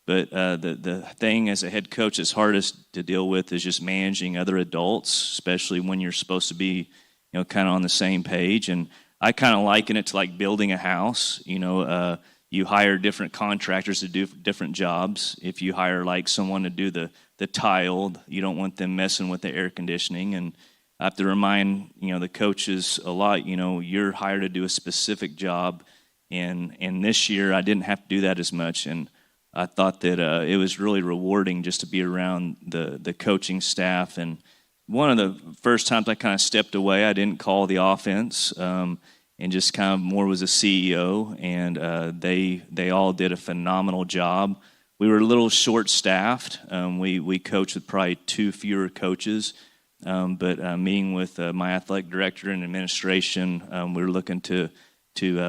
But the thing as a head coach that's hardest to deal with is just managing other adults, especially when you're supposed to be, kind of on the same page. And I kind of liken it to like building a house. You hire different contractors to do different jobs. If you hire like someone to do the tile, you don't want them messing with the air conditioning. And I have to remind, the coaches a lot, you're hired to do a specific job. And this year I didn't have to do that as much. And I thought that it was really rewarding just to be around the coaching staff. And one of the first times I kind of stepped away, I didn't call the offense, and just kind of more was a CEO. And they all did a phenomenal job. We were a little short-staffed. We coached with probably 2 fewer coaches. But meeting with my athletic director and administration, we were looking to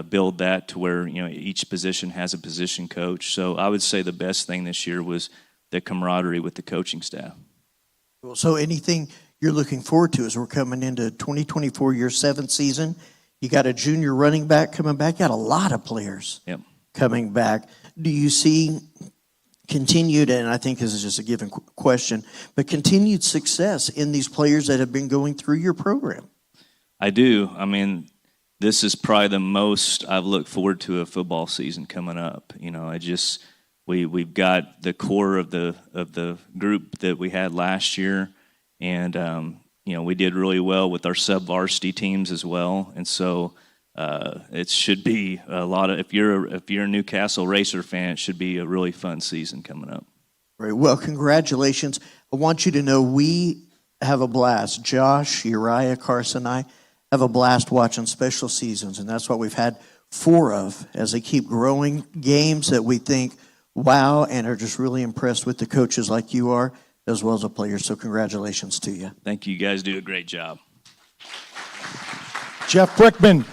build that to where each position has a position coach. So I would say the best thing this year was the camaraderie with the coaching staff. So anything you're looking forward to as we're coming into 2024, your 7th season? You got a junior running back coming back. You got a lot of players coming back. Do you see continued, and I think this is just a given question, but continued success in these players that have been going through your program? I do. This is probably the most I've looked forward to a football season coming up. We've got the core of the group that we had last year, and we did really well with our sub-varsity teams as well. And so it should be a lot of, if you're a Newcastle Racer fan, it should be a really fun season coming up. Right. Well, congratulations. I want you to know we have a blast. Josh, Uriah, Carson, and I have a blast watching special seasons, and that's what we've had 4 of as they keep growing. Games that we think, wow, and are just really impressed with the coaches like you are, as well as the players. So congratulations to you. Thank you. You guys do a great job. Jeff Brickman,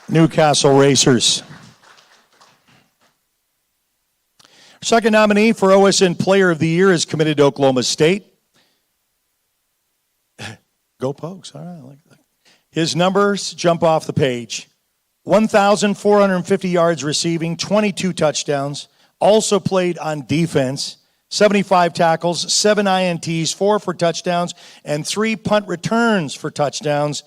Newcastle Racers. Second nominee for OSN Player of the Year is committed to Oklahoma State. Go Pokes. All right. I like that. His numbers jump off the page. 1,450 yards receiving, 22 touchdowns. Also played on defense. 75 tackles, 7 INTs, 4 for touchdowns, and 3 punt returns for touchdowns.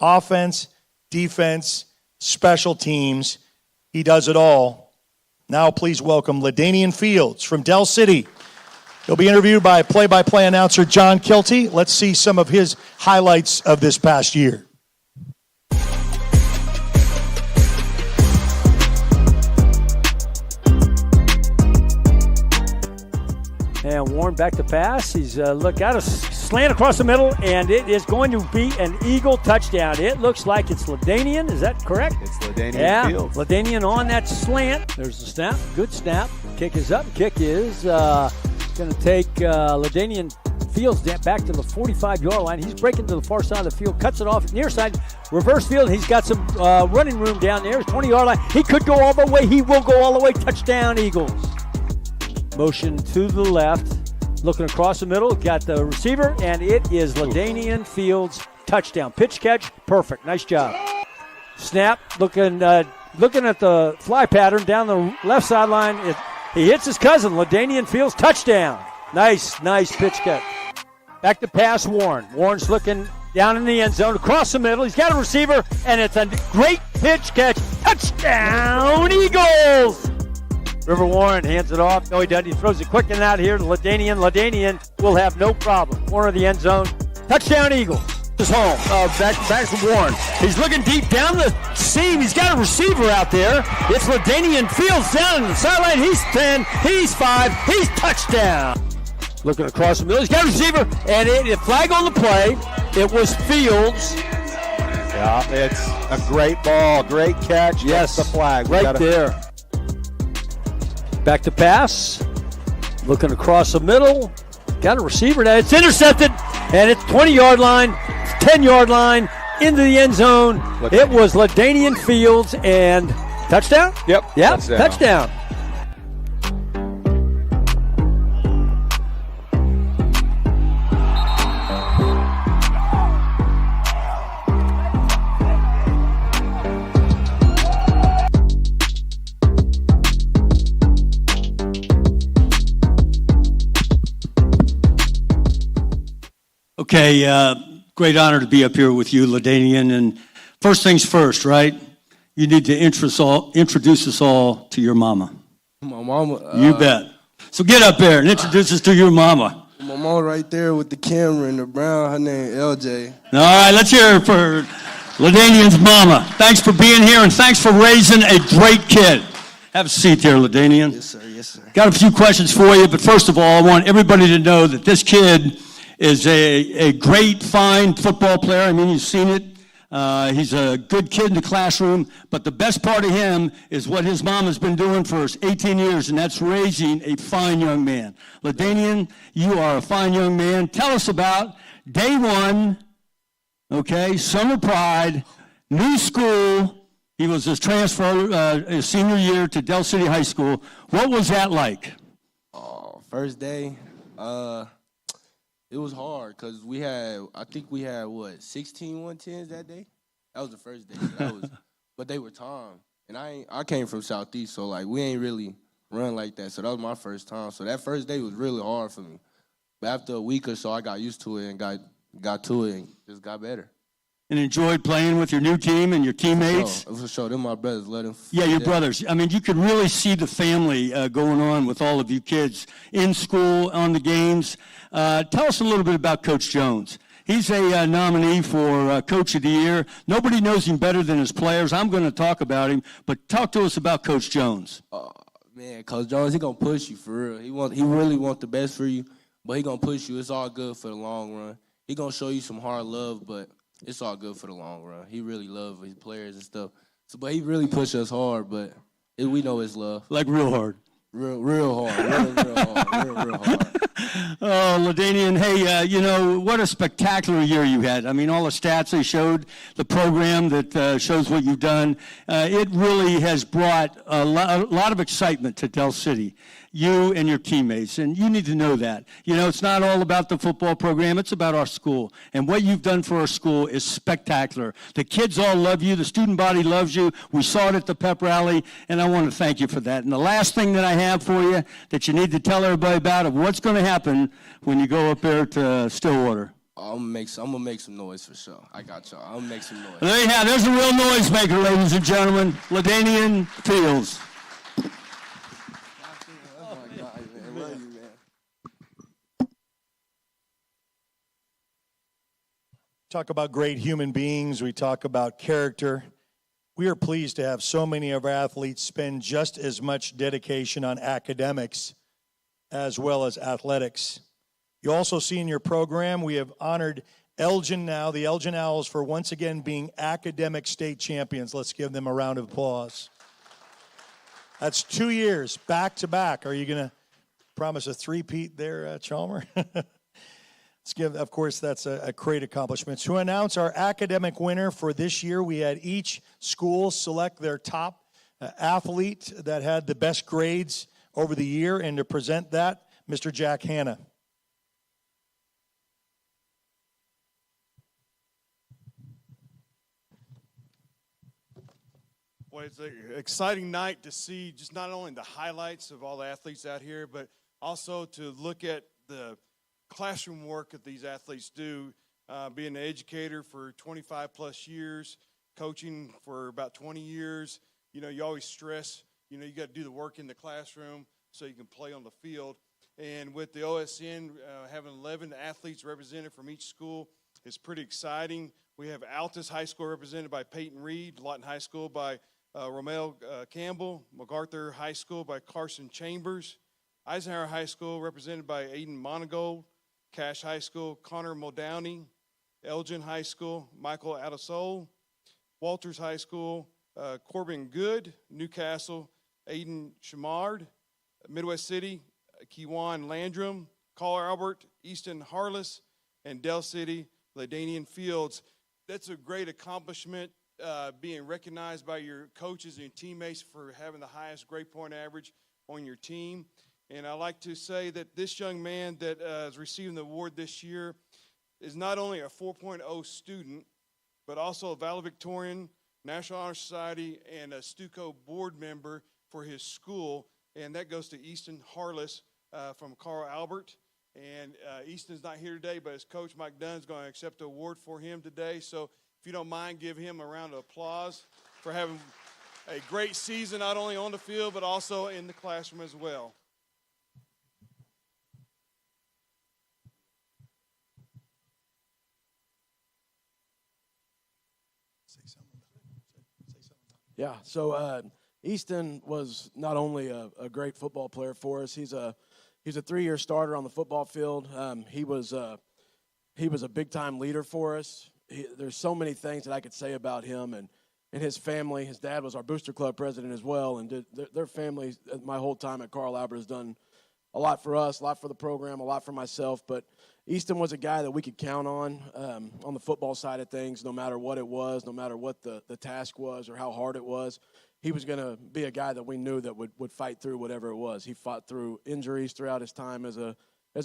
offense, defense, special teams. He does it all. Now please welcome LaDainian Fields from Del City. He'll be interviewed by play-by-play announcer John Kilty. Let's see some of his highlights of this past year. And Warren back to pass. He's got a slant across the middle, and it is going to be an Eagle touchdown. It looks like it's LaDainian. Is that correct? It's LaDainian Fields. LaDainian on that slant. There's the snap. Good snap. Kick is up. Kick is going to take LaDainian Fields back to the 45-yard line. He's breaking to the far side of the field, cuts it off near side, reverse field. He's got some running room down there. 20-yard line. He could go all the way. He will go all the way. Touchdown, Eagles. Motion to the left, looking across the middle, got the receiver, and it is LaDainian Fields touchdown. Pitch catch, perfect. Nice job. Snap, looking at the fly pattern down the left sideline. He hits his cousin, LaDainian Fields touchdown. Nice pitch catch. Back to pass, Warren. Warren's looking down in the end zone, across the middle. He's got a receiver, and it's a great pitch catch. Touchdown, Eagles! River Warren hands it off. No, he doesn't. He throws it quick and out here to LaDainian. LaDainian will have no problem. Corner of the end zone. Touchdown, Eagles. His home. Back to Warren. He's looking deep down the seam. He's got a receiver out there. It's LaDainian Fields down in the sideline. He's 10. He's 5. He's touchdown. Looking across the middle. He's got a receiver. And a flag on the play. It was Fields. Yeah, it's a great ball. Great catch. Yes. That's the flag. Right there. Back to pass. Looking across the middle. Got a receiver now. It's intercepted. And it's 20-yard line. 10-yard line. Into the end zone. It was LaDainian Fields. And touchdown? Yep. Touchdown. Okay, great honor to be up here with you, LaDainian. And first things first, right? You need to introduce us all to your mama. My mama. You bet. So get up there and introduce us to your mama. My mama right there with the camera in the brown. Her name LJ. All right, let's hear it for LaDainian's mama. Thanks for being here, and thanks for raising a great kid. Have a seat there, LaDainian. Yes, sir. Yes, sir. Got a few questions for you, but first of all, I want everybody to know that this kid is a great, fine football player. I mean, you've seen it. He's a good kid in the classroom, but the best part of him is what his mom has been doing for 18 years, and that's raising a fine young man. LaDainian, you are a fine young man. Tell us about day one, okay, summer pride, new school. He was his transfer his senior year to Del City High School. What was that like? First day, it was hard because I think we had 16 110s that day. That was the first day. But they were timed, and I came from Southeast, so we ain't really run like that. So that was my first time. So that first day was really hard for me. But after a week or so, I got used to it and got to it and just got better. And enjoyed playing with your new team and your teammates? For sure. Them my brothers. Let them. Yeah, your brothers. I mean, you could really see the family going on with all of you kids in school, on the games. Tell us a little bit about Coach Jones. He's a nominee for Coach of the Year. Nobody knows him better than his players. I'm going to talk about him, but talk to us about Coach Jones. Man, Coach Jones, he going to push you for real. He really want the best for you, but he going to push you. It's all good for the long run. He going to show you some hard love, but it's all good for the long run. He really loves his players and stuff. But he really pushes us hard, but we know it's love. Like real hard. Real hard. Real hard. Real hard. Oh, LaDainian, hey, what a spectacular year you had. I mean, all the stats they showed, the program that shows what you've done, it really has brought a lot of excitement to Del City, you and your teammates, and you need to know that. It's not all about the football program, it's about our school, and what you've done for our school is spectacular. The kids all love you, the student body loves you, we saw it at the pep rally, and I want to thank you for that. And the last thing that I have for you that you need to tell everybody about of what's going to happen when you go up there to Stillwater. I'm gonna make some noise for sure. I got y'all. I'm gonna make some noise. There you have. There's a real noisemaker, ladies and gentlemen. LaDainian Fields. Oh my God, man! Love you, man. Talk about great human beings. We talk about character. We are pleased to have so many of our athletes spend just as much dedication on academics as well as athletics. You also see in your program, we have honored Elgin now, the Elgin Owls, for once again being academic state champions. Let's give them a round of applause. That's 2 years back to back. Are you going to promise a three-peat there, Chalmer? Let's give, of course, that's a great accomplishment. To announce our academic winner for this year, we had each school select their top athlete that had the best grades over the year, and to present that, Mr. Jack Hanna. Well, it's an exciting night to see just not only the highlights of all the athletes out here, but also to look at the classroom work that these athletes do, being an educator for 25 plus years, coaching for about 20 years. You know, you always stress, you know, you got to do the work in the classroom so you can play on the field. And with the OSN having 11 athletes represented from each school, it's pretty exciting. We have Altus High School represented by Peyton Reed, Lawton High School by Romel Campbell, MacArthur High School by Carson Chambers, Eisenhower High School represented by Aiden Monagold, Cache High School, Connor Muldowney, Elgin High School, Michael Adesole, Walters High School, Corbin Good, Newcastle, Aiden Shamard, Midwest City, Kiwan Landrum, Carl Albert, Easton Harless, and Dell City, LaDainian Fields. That's a great accomplishment, being recognized by your coaches and teammates for having the highest grade point average on your team. And I like to say that this young man that is receiving the award this year is not only a 4.0 student, but also a valedictorian, National Honor Society, and a Stuco board member for his school. And that goes to Easton Harless from Carl Albert. And Easton's not here today, but his coach, Mike Dunn, is going to accept the award for him today. So if you don't mind, give him a round of applause for having a great season, not only on the field, but also in the classroom as well. Yeah, so Easton was not only a great football player for us. He's a 3-year starter on the football field. He was a big-time leader for us. There's so many things that I could say about him and his family. His dad was our booster club president as well, and their family, my whole time at Carl Albert, has done a lot for us, a lot for the program, a lot for myself. But Easton was a guy that we could count on the football side of things, no matter what it was, no matter what the task was or how hard it was. He was going to be a guy that we knew that would fight through whatever it was. He fought through injuries throughout his time as a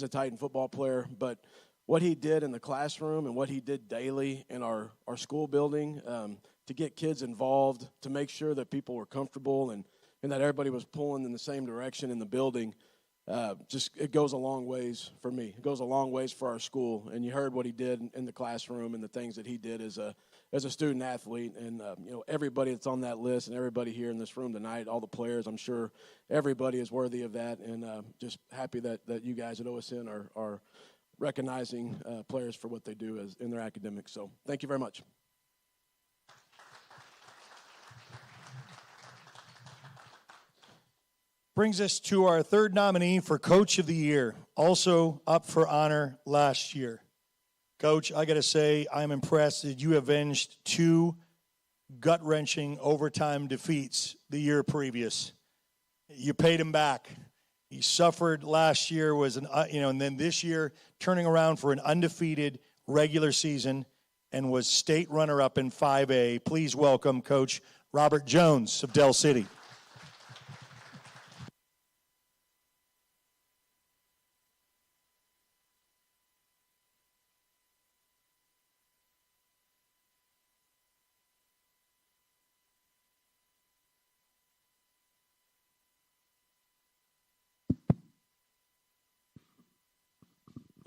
Titan football player. But what he did in the classroom and what he did daily in our school building to get kids involved, to make sure that people were comfortable and that everybody was pulling in the same direction in the building, it goes a long ways for me. It goes a long ways for our school. And you heard what he did in the classroom and the things that he did as a student athlete. And everybody that's on that list and everybody here in this room tonight, all the players, I'm sure everybody is worthy of that. And just happy that you guys at OSN are recognizing players for what they do in their academics. So thank you very much. Brings us to our third nominee for Coach of the Year, also up for honor last year. Coach, I got to say, I'm impressed that you avenged 2 gut-wrenching overtime defeats the year previous. You paid him back. He suffered last year, and then this year turning around for an undefeated regular season and was state runner-up in 5A. Please welcome Coach Robert Jones of Dell City.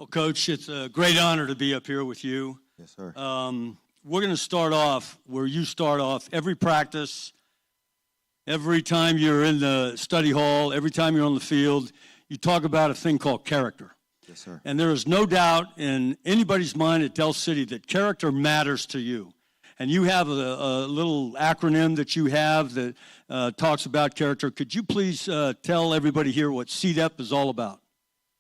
Well, Coach, it's a great honor to be up here with you. Yes, sir. We're going to start off where you start off. Every practice, every time you're in the study hall, every time you're on the field, you talk about a thing called character. Yes, sir. And there is no doubt in anybody's mind at Del City that character matters to you. And you have a little acronym that you have that talks about character. Could you please tell everybody here what CDEP is all about?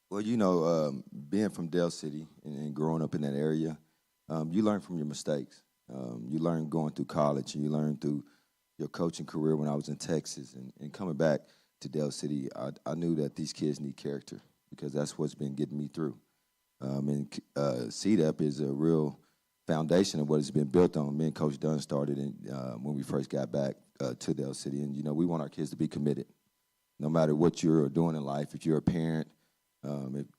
Well, you know, being from Del City and growing up in that area, you learn from your mistakes. You learn going through college, and you learn through your coaching career when I was in Texas. And coming back to Del City, I knew that these kids need character because that's what's been getting me through. And CDEP is a real foundation of what it's been built on. Me and Coach Dunn started when we first got back to Del City. And, you know, we want our kids to be committed. No matter what you're doing in life, if you're a parent,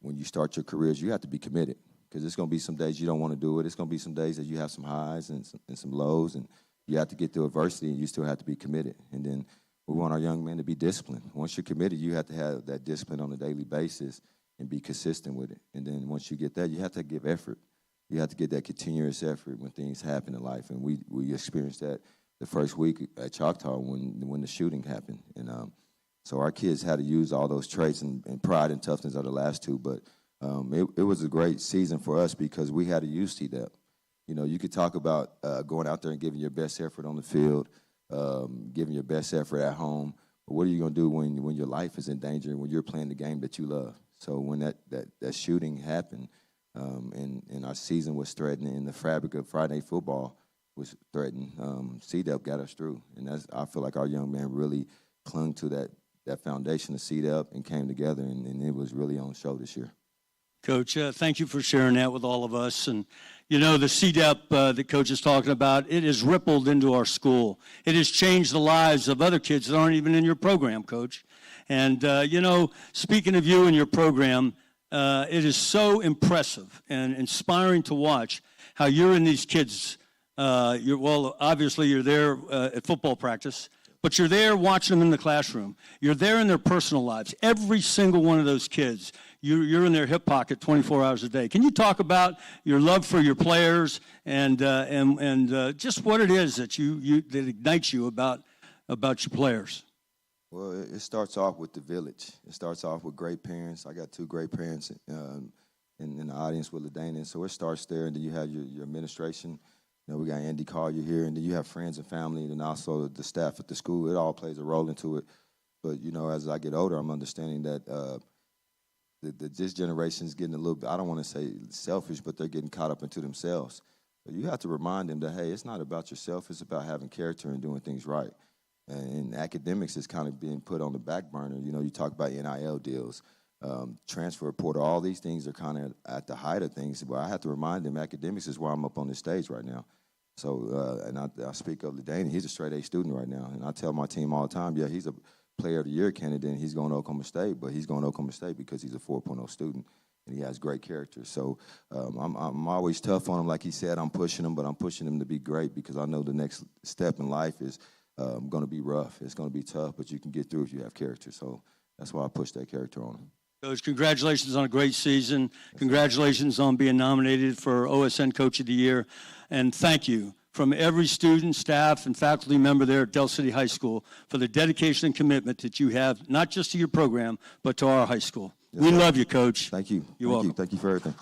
when you start your careers, you have to be committed because there's going to be some days you don't want to do it. It's going to be some days that you have some highs and some lows, and you have to get through adversity, and you still have to be committed. And then we want our young men to be disciplined. Once you're committed, you have to have that discipline on a daily basis and be consistent with it. And then once you get that, you have to give effort. You have to get that continuous effort when things happen in life. And we experienced that the first week at Choctaw when the shooting happened. And so our kids had to use all those traits, and pride and toughness are the last two. But it was a great season for us because we had to use CDEP. You know, you could talk about going out there and giving your best effort on the field, giving your best effort at home. But what are you going to do when your life is in danger and when you're playing the game that you love? So when that shooting happened and our season was threatened and the fabric of Friday football was threatened, CDEP got us through. And I feel like our young man really clung to that foundation of CDEP and came together, and it was really on show this year. Coach, thank you for sharing that with all of us. And, you know, the CDEP that Coach is talking about, it has rippled into our school. It has changed the lives of other kids that aren't even in your program, Coach. And, you know, speaking of you and your program, it is so impressive and inspiring to watch how you're in these kids. Obviously you're there at football practice, but you're there watching them in the classroom. You're there in their personal lives. Every single one of those kids, you're in their hip pocket 24 hours a day. Can you talk about your love for your players and just what it is that that ignites you about your players? Well, it starts off with the village. It starts off with great parents. I got two great parents in the audience with LaDana, so it starts there, and then you have your administration. You know, we got Andy Collier here, and then you have friends and family, and also the staff at the school. It all plays a role into it. But, you know, as I get older, I'm understanding that this generation is getting a little bit, I don't want to say selfish, but they're getting caught up into themselves. But you have to remind them that, hey, it's not about yourself. It's about having character and doing things right. And academics is kind of being put on the back burner. You know, you talk about NIL deals, transfer portal, all these things are kind of at the height of things. But I have to remind them academics is why I'm up on this stage right now. So, and I speak of LaDana, he's a straight A student right now. And I tell my team all the time, yeah, he's a player of the year candidate and he's going to Oklahoma State, but he's going to Oklahoma State because he's a 4.0 student and he has great character. So I'm always tough on him. Like he said, I'm pushing him, but I'm pushing him to be great because I know the next step in life is going to be rough. It's going to be tough, but you can get through if you have character. So that's why I push that character on him. Coach, congratulations on a great season. Congratulations on being nominated for OSN Coach of the Year. And thank you from every student, staff, and faculty member there at Del City High School for the dedication and commitment that you have, not just to your program, but to our high school. Yes, we love you, Coach. Thank you. You're welcome. Thank you for everything.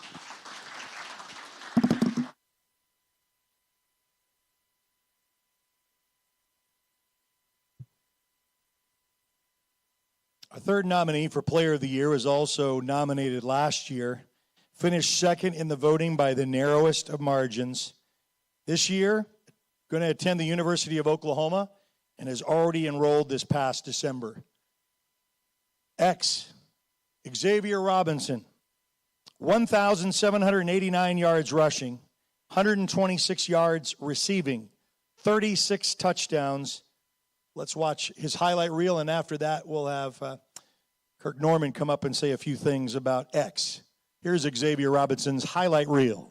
Our third nominee for Player of the Year was also nominated last year, finished second in the voting by the narrowest of margins. This year, going to attend the University of Oklahoma and has already enrolled this past December. Xavier Robinson, 1,789 yards rushing, 126 yards receiving, 36 touchdowns. Let's watch his highlight reel, and after that, we'll have Kirk Norman come up and say a few things about X. Here's Xavier Robinson's highlight reel.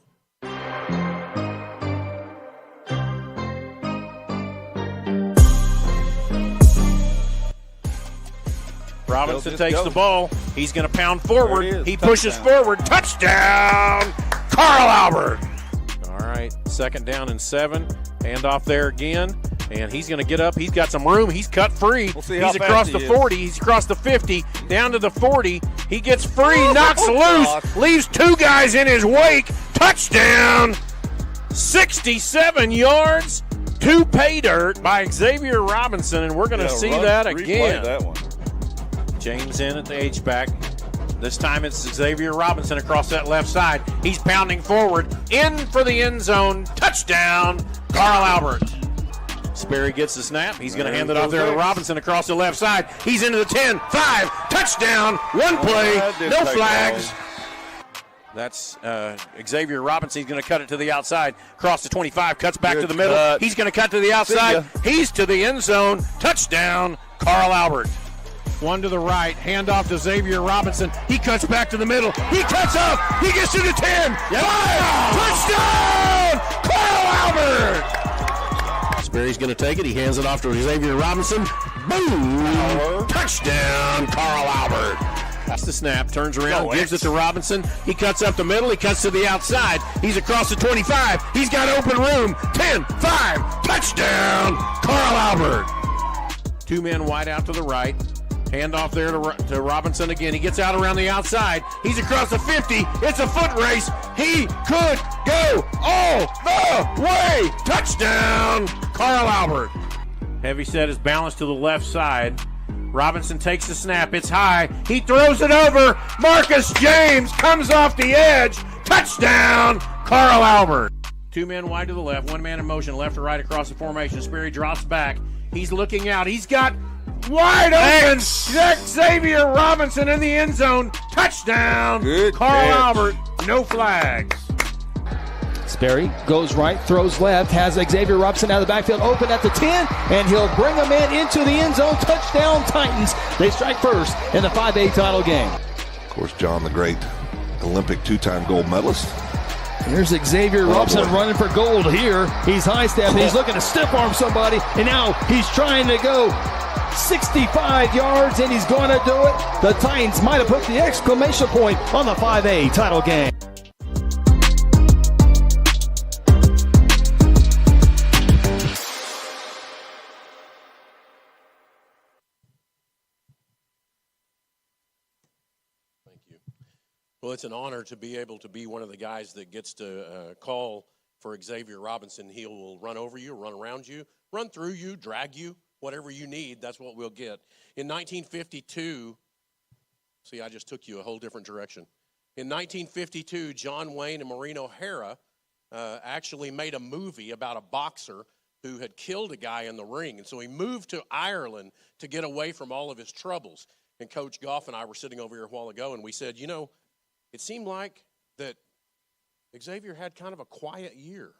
Robinson Just takes go. the ball. He's going to pound forward. There it is. He pushes Touchdown. forward. Touchdown, Carl Albert. All right, 2nd down and 7. Hand off there again. And he's going to get up. He's got some room. He's cut free. We'll see how He's across fast the he is. 40. He's across the 50. Down to the 40. He gets free. Oh, Knocks gosh. loose. Leaves 2 guys in his wake. Touchdown. 67 yards. 2 pay dirt by Xavier Robinson. And we're going to see that replay again. that one. James in at the H-back. This time it's Xavier Robinson across that left side. He's pounding forward. In for the end zone. Touchdown, Carl Albert. Sperry gets the snap. He's going to hand it off there to Robinson across the left side. He's into the 10, 5, touchdown, 1 play, no flags. That's Xavier Robinson. He's going to cut it to the outside. Across the 25, cuts back to the middle. cut. He's going to cut to the outside. He's to the end zone. Touchdown, Carl Albert. 1 to the right, hand off to Xavier Robinson. He cuts back to the middle. He cuts up. He gets to the 10. 5, touchdown, Carl Albert. Sperry's going to take it. He hands it off to Xavier Robinson. Boom! Touchdown, Carl Albert. That's the snap. Turns around, gives it to Robinson. He cuts up the middle. He cuts to the outside. He's across the 25. He's got open room. 10, 5, touchdown, Carl Albert. 2 men wide out to the right. Hand off there to Robinson again. He gets out around the outside. He's across the 50. It's a foot race. He could go all the way. Touchdown, Carl Albert. Heavy set his balance to the left side. Robinson takes the snap. It's high. He throws it over. Marcus James comes off the edge. Touchdown, Carl Albert. 2 men wide to the left. 1 man in motion, left to right across the formation. Sperry drops back. He's looking out. He's got wide open Xavier Robinson in the end zone. Touchdown, Carl Albert. No flags. Sperry goes right, throws left, has Xavier Robinson out of the backfield, open at the 10, and he'll bring him into the end zone. Touchdown, Titans. They strike first in the 5A title game. Of course, John, the great Olympic 2-time gold medalist. Here's Xavier Robinson running for gold here. He's high-stepping. He's looking to stiff-arm somebody, and now he's trying to go 65 yards, and he's going to do it. The Titans might have put the exclamation point on the 5A title game. Well, it's an honor to be able to be one of the guys that gets to call for Xavier Robinson. He will run over you, run around you, run through you, drag you, whatever you need, that's what we'll get. In 1952, see, I just took you a whole different direction. In 1952, John Wayne and Maureen O'Hara actually made a movie about a boxer who had killed a guy in the ring. And so he moved to Ireland to get away from all of his troubles. And Coach Goff and I were sitting over here a while ago, and we said, you know, it seemed like that Xavier had kind of a quiet year.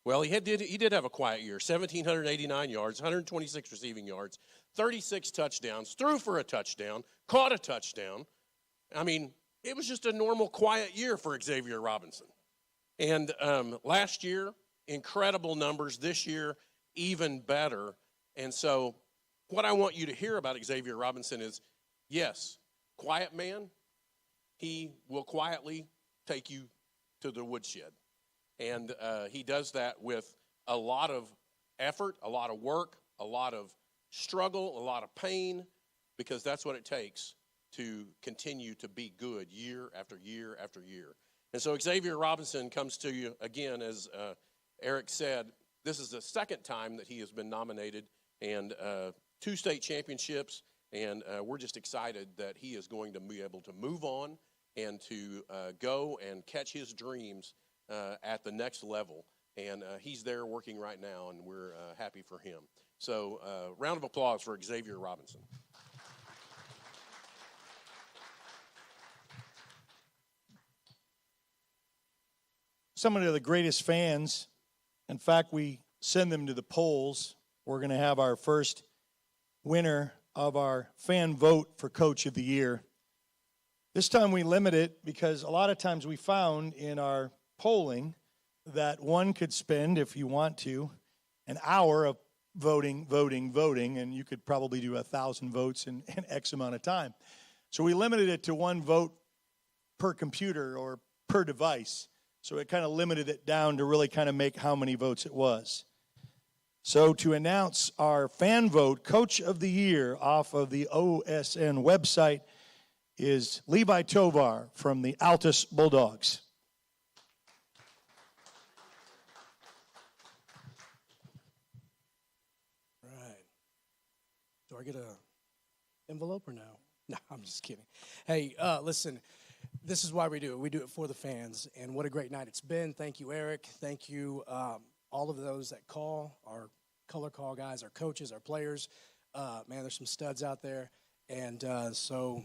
Well, he did have a quiet year. 1,789 yards, 126 receiving yards, 36 touchdowns, threw for a touchdown, caught a touchdown. I mean, it was just a normal quiet year for Xavier Robinson. And last year, incredible numbers. This year, even better. And so what I want you to hear about Xavier Robinson is, yes, quiet man. He will quietly take you to the woodshed. And he does that with a lot of effort, a lot of work, a lot of struggle, a lot of pain, because that's what it takes to continue to be good year after year after year. And so Xavier Robinson comes to you again, as Eric said, this is the second time that he has been nominated, and 2 state championships, and we're just excited that he is going to be able to move on and to go and catch his dreams at the next level. And he's there working right now, and we're happy for him. So round of applause for Xavier Robinson. Some of the greatest fans, in fact, we send them to the polls. We're going to have our first winner of our fan vote for Coach of the Year. This time we limit it because a lot of times we found in our polling that one could spend, if you want to, an hour of voting, and you could probably do 1,000 votes in X amount of time. So we limited it to 1 vote per computer or per device. So it kind of limited it down to really kind of make how many votes it was. So to announce our fan vote Coach of the Year off of the OSN website is Levi Tovar from the Altus Bulldogs. All right. Do I get a envelope or no? No, I'm just kidding. Hey, listen, this is why we do it. We do it for the fans, and what a great night it's been. Thank you, Eric. Thank you, all of those that call, our color call guys, our coaches, our players. Man, there's some studs out there. And so,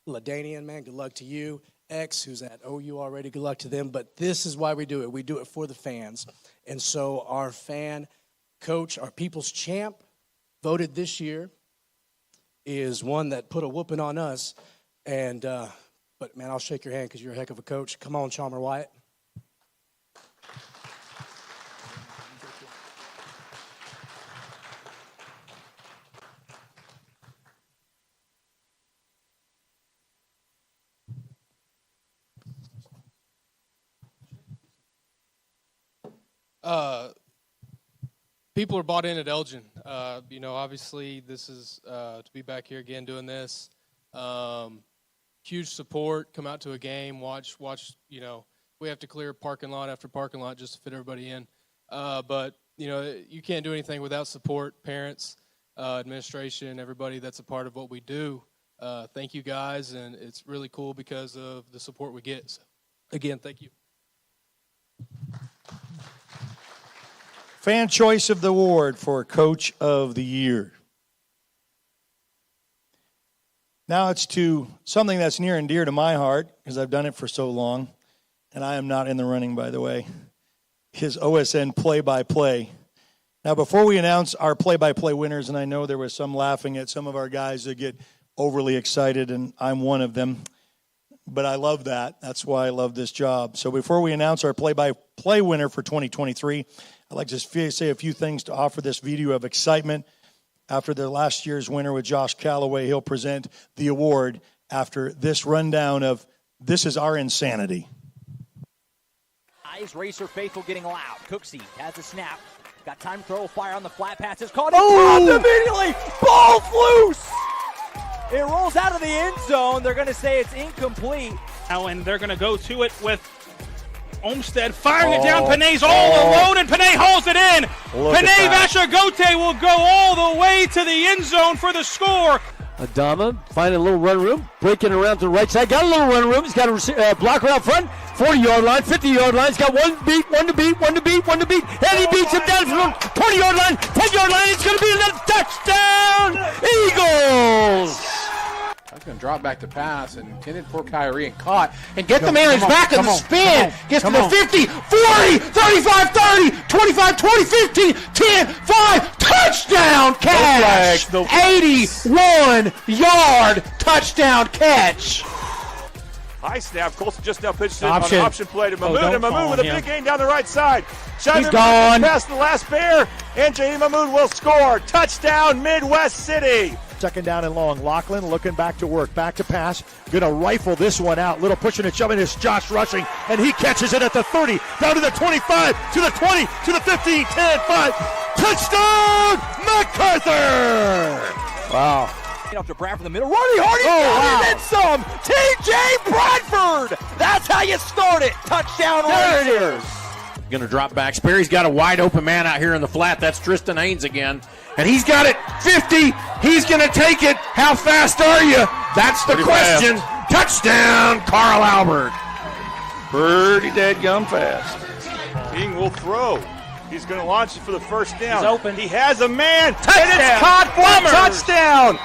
LaDainian, man, good luck to you. X, who's at OU already, good luck to them. But this is why we do it. We do it for the fans. And so our fan coach, our people's champ, voted this year, is one that put a whooping on us. And but, man, I'll shake your hand because you're a heck of a coach. Come on, Chalmer Wyatt. People are bought in at Elgin. You know, obviously this is to be back here again doing this. Huge support. Come out to a game. Watch. You know, we have to clear parking lot after parking lot just to fit everybody in. But you know, you can't do anything without support. Parents, administration, everybody that's a part of what we do. Thank you guys, and it's really cool because of the support we get. So, again, thank you. Fan choice of the award for Coach of the Year. Now it's to something that's near and dear to my heart because I've done it for so long, and I am not in the running, by the way, his OSN play-by-play. Now, before we announce our play-by-play winners, and I know there was some laughing at some of our guys that get overly excited, and I'm one of them, but I love that. That's why I love this job. So before we announce our play-by-play winner for 2023, I'd like to say a few things to offer this video of excitement. After the last year's winner with Josh Calloway, he'll present the award after this rundown of This Is Our Insanity. Eyes Racer faithful getting loud. Cooksey has a snap. Got time to throw a fire on the flat pass. It's caught. Oh! Dropped immediately. Ball's loose. It rolls out of the end zone. They're going to say it's incomplete. Now, and they're going to go to it with Olmstead firing it down. Panay's all alone, and Panay hauls it in. Panay Vachagote will go all the way to the end zone for the score. Adama finding a little run room, breaking around to the right side. Got a little run room. He's got a blocker out front. 40-yard line, 50-yard line. He's got one to beat. And he beats him down from the 20-yard line, 10-yard line. It's going to be another touchdown. Eagles. I was going to drop back to pass and intended for Kyrie and caught. And get the man in his back in the spin. Gets to the 50, 40, 35, 30, 25, 20, 15, 10, 5. Touchdown catch. 81-yard touchdown catch. High snap. Colson just now pitched it Option. on an option play to Mahmoud. don't And Mahmoud fall with a on him. big gain down the right side. He's gone. Past the last bear. And Jaheim Mahmoud will score. Touchdown, Midwest City. Second down and long. Lachlan looking back to work. Back to pass. Gonna rifle this one out. Little pushing and shoving. It's Josh rushing. And he catches it at the 30. Down to the 25. To the 20. To the 15. 10. 5. Touchdown, MacArthur! Wow. Off to Bradford in the middle. Running hard. He got it and some. T.J. Bradford. That's how you start it. Touchdown. There it Rangers. Going to drop back. Sperry's got a wide open man out here in the flat. That's Tristan Haynes again. And he's got it. 50. He's going to take it. How fast are you? That's the question. Touchdown, Carl Albert. Pretty dead gum fast. King will throw. He's going to launch it for the first down. He's open. He has a man. Touchdown. And it's caught for a Bombers. touchdown.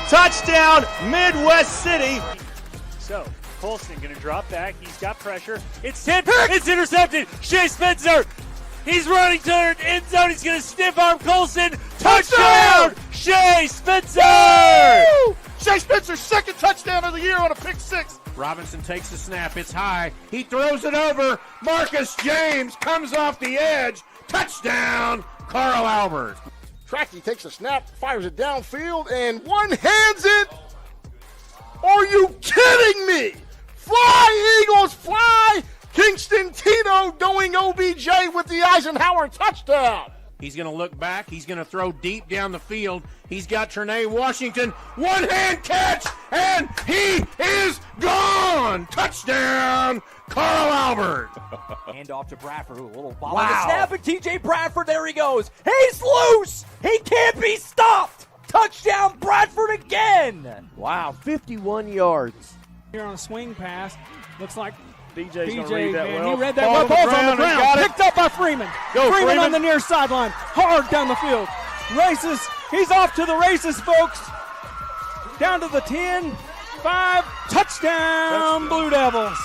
Touchdown, Midwest City. So, Colson going to drop back. He's got pressure. It's tipped. It's intercepted. Shea Spencer. He's running to the end zone. He's going to stiff arm Colson. Touchdown, Shea Spencer. Woo! Shea Spencer's second touchdown of the year on a pick six. Robinson takes the snap. It's high. He throws it over. Marcus James comes off the edge. Touchdown, Carl Albert. Tracky takes a snap, fires it downfield, and one hands it. Are you kidding me? Fly, Eagles, fly! Kingston Tito doing OBJ with the Eisenhower touchdown. He's going to look back. He's going to throw deep down the field. He's got Trinae Washington. One-hand catch, and he is gone. Touchdown, Carl Albert. Hand off to Bradford. Ooh, a little ball on the snap, and TJ Bradford, there he goes. He's loose. He can't be stopped. Touchdown, Bradford again. Wow, 51 yards. Here on a swing pass. Looks like DJ's going to DJ, read that man, well. he read that well. Ball's on the ground. Picked up by Freeman. Freeman on the near sideline. Hard down the field. Races. He's off to the races, folks. Down to the 10, 5. Touchdown, Blue Devils.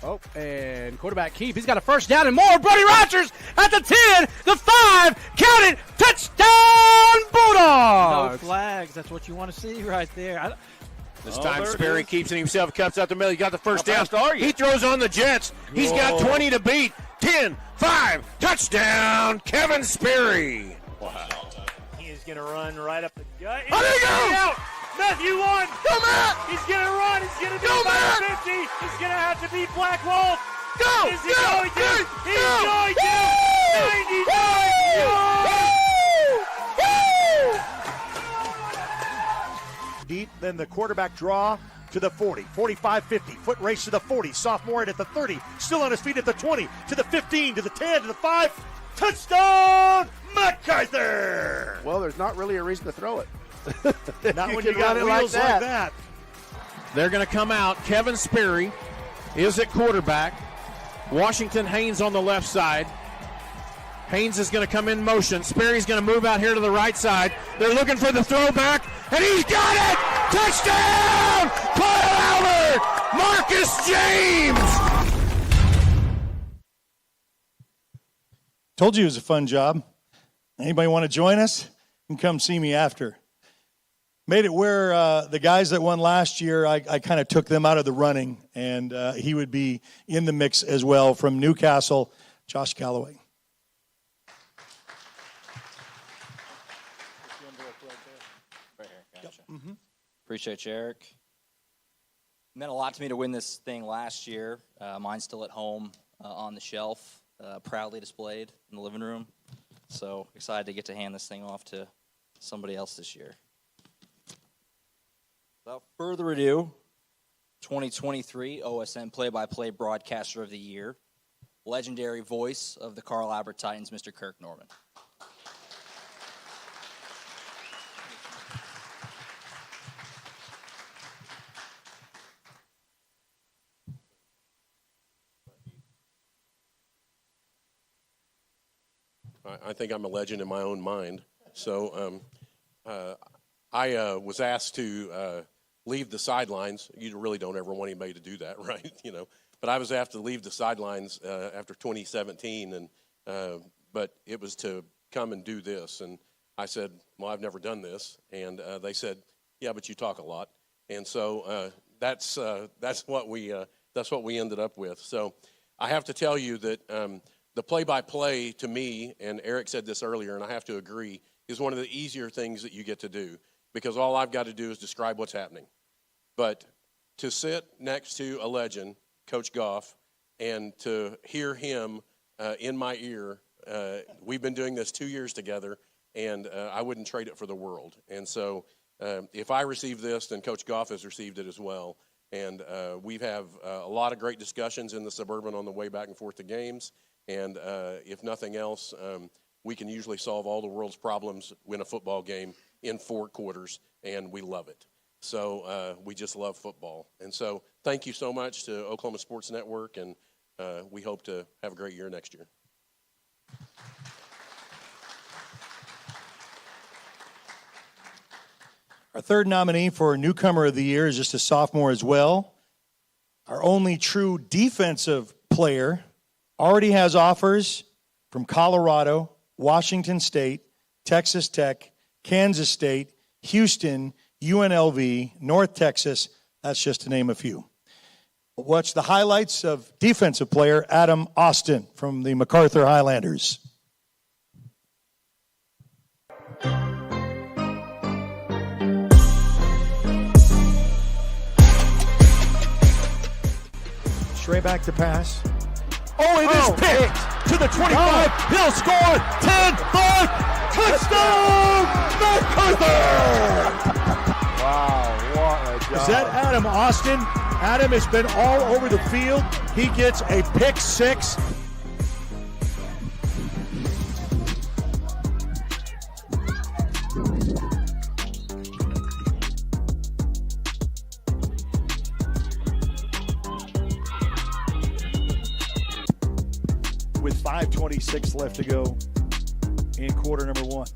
Oh, and quarterback Keith. He's got a first down and more. Buddy Rogers at the 10, the 5. Count it. Touchdown, Bulldogs. No flags. That's what you want to see right there. This time Sperry keeps it himself, cuts out the middle. He got the first down. He throws on the Jets. He's got 20 to beat. 10, 5, touchdown, Kevin Sperry. Wow. He is going to run right up the gut. How do you go? Matthew won. Go, Matt. He's going to run. He's going to be by 50. He's going to have to beat Black Wolf. Go. Is he going to? He's going to. 99 yards. Deep, then the quarterback draw to the 40, 45, 50. Foot race to the 40. Sophomore at the 30. Still on his feet at the 20, to the 15, to the 10, to the 5. Touchdown, MacArthur! Well, there's not really a reason to throw it. Not when you got wheels like that. They're going to come out. Kevin Sperry is at quarterback. Washington Haynes on the left side. Haynes is going to come in motion. Sperry's going to move out here to the right side. They're looking for the throwback, and he's got it! Touchdown! Carl Albert! Marcus James! Told you it was a fun job. Anybody want to join us? You can come see me after. Made it where the guys that won last year, I kind of took them out of the running, and he would be in the mix as well. From Newcastle, Josh Calloway. Appreciate you, Eric. It meant a lot to me to win this thing last year. Mine's still at home on the shelf, proudly displayed in the living room. So excited to get to hand this thing off to somebody else this year. Without further ado, 2023 OSN Play-by-Play Broadcaster of the Year, legendary voice of the Carl Albert Titans, Mr. Kirk Norman. I think I'm a legend in my own mind. So I was asked to leave the sidelines. You really don't ever want anybody to do that, right? But I was asked to leave the sidelines after 2017, and but it was to come and do this. And I said, well, I've never done this. And they said, yeah, but you talk a lot. And so that's what we ended up with. So I have to tell you that the play-by-play to me, and Eric said this earlier, and I have to agree, is one of the easier things that you get to do, because all I've got to do is describe what's happening. But to sit next to a legend, Coach Goff, and to hear him in my ear, we've been doing this 2 years together, and I wouldn't trade it for the world. And so if I receive this, then Coach Goff has received it as well. And we have a lot of great discussions in the Suburban on the way back and forth to games. And if nothing else, we can usually solve all the world's problems, win a football game in 4 quarters, and we love it. So we just love football. And so thank you so much to Oklahoma Sports Network, and we hope to have a great year next year. Our third nominee for Newcomer of the Year is just a sophomore as well. Our only true defensive player already has offers from Colorado, Washington State, Texas Tech, Kansas State, Houston, UNLV, North Texas. That's just to name a few. Watch the highlights of defensive player Adam Austin from the MacArthur Highlanders. Straight back to pass. Oh, it is picked to the 25. He'll score. 10-5. Touchdown, MacArthur! Wow, what a job. Is that Adam Austin? Adam has been all over the field. He gets a pick six. With 5:26 left to go in quarter number one.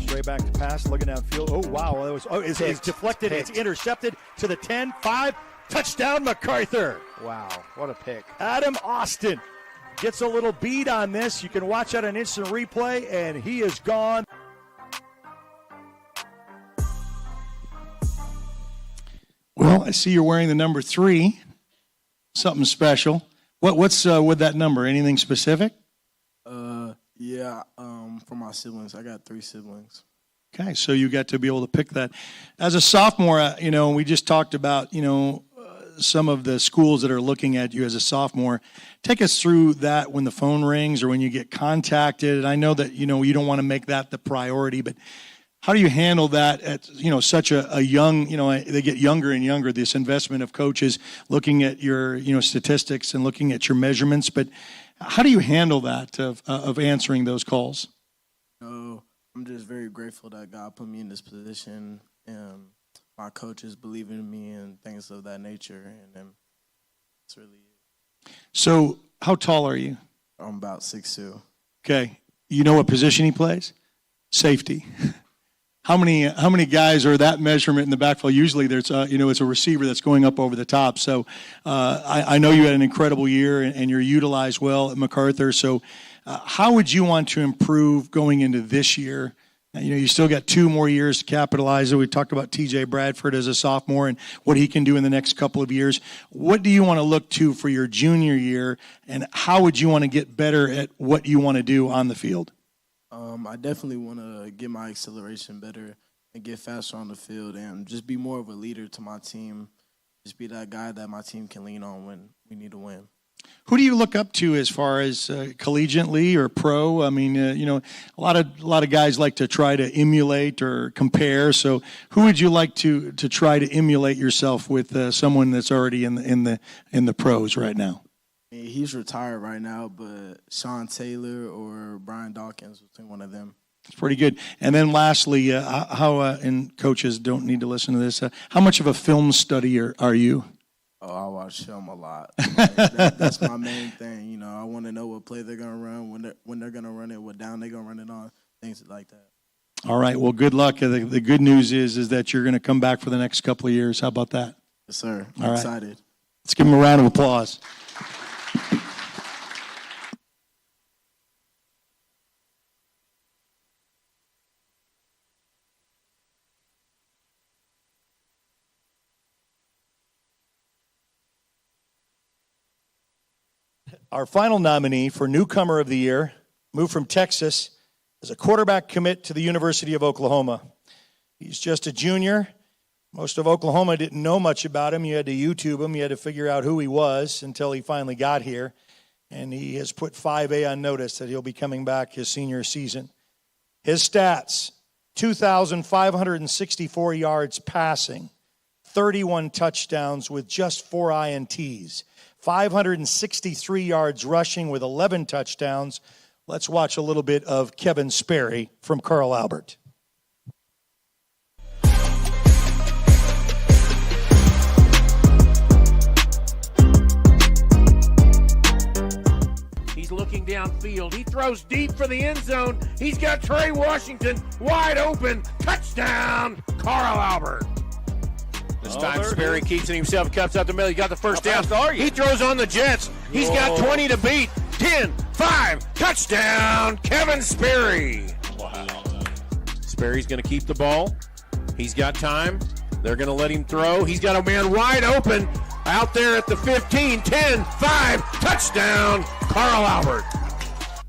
Straight back to pass, looking downfield. Oh, wow. That was, it's deflected. It's intercepted to the 10-5. Touchdown, MacArthur. Wow, what a pick. Adam Austin gets a little bead on this. You can watch that on instant replay, and he is gone. Well, I see you're wearing the number 3. Something special. What's with that number? Anything specific? Yeah, for my siblings. I got 3 siblings. Okay, so you got to be able to pick that. As a sophomore, we just talked about, some of the schools that are looking at you as a sophomore. Take us through that when the phone rings or when you get contacted. I know that, you don't want to make that the priority, but how do you handle that at, such a young, they get younger and younger, this investment of coaches looking at your, statistics and looking at your measurements, but how do you handle that of answering those calls? Oh, I'm just very grateful that God put me in this position, and my coaches believe in me and things of that nature, and that's really it. So how tall are you? I'm about 6'2". Okay. You know what position he plays? Safety. How many guys are that measurement in the backfield? Usually there's it's a receiver that's going up over the top. So I know you had an incredible year and you're utilized well at MacArthur. So how would you want to improve going into this year? You still got 2 more years to capitalize it. We talked about TJ Bradford as a sophomore and what he can do in the next couple of years. What do you want to look to for your junior year, and how would you want to get better at what you want to do on the field? I definitely want to get my acceleration better and get faster on the field and just be more of a leader to my team. Just be that guy that my team can lean on when we need to win. Who do you look up to as far as collegiately or pro? I mean, a lot of guys like to try to emulate or compare. So, who would you like to try to emulate yourself with? Someone that's already in the pros right now. He's retired right now, but Sean Taylor or Brian Dawkins, between one of them. It's pretty good. And then lastly, and coaches don't need to listen to this. How much of a film studier are you? Oh, I watch film a lot. That's my main thing. I want to know what play they're going to run, when they're going to run it, what down they're going to run it on, things like that. All right. Well, good luck. The good news is that you're going to come back for the next couple of years. How about that? Yes, sir. I'm excited. Let's give him a round of applause. Our final nominee for Newcomer of the Year moved from Texas as a quarterback commit to the University of Oklahoma. He's just a junior. Most of Oklahoma didn't know much about him. You had to YouTube him. You had to figure out who he was until he finally got here. And he has put 5A on notice that he'll be coming back his senior season. His stats, 2,564 yards passing, 31 touchdowns with just 4 INTs. 563 yards rushing with 11 touchdowns. Let's watch a little bit of Kevin Sperry from Carl Albert. He's looking downfield. He throws deep for the end zone. He's got Trey Washington wide open. Touchdown, Carl Albert. This time Sperry keeps it himself, cuts out the middle. He got the first down. He throws on the Jets. He's got 20 to beat. 10, 5, touchdown, Kevin Sperry. Wow. Sperry's going to keep the ball. He's got time. They're going to let him throw. He's got a man wide open out there at the 15, 10, 5, touchdown, Carl Albert.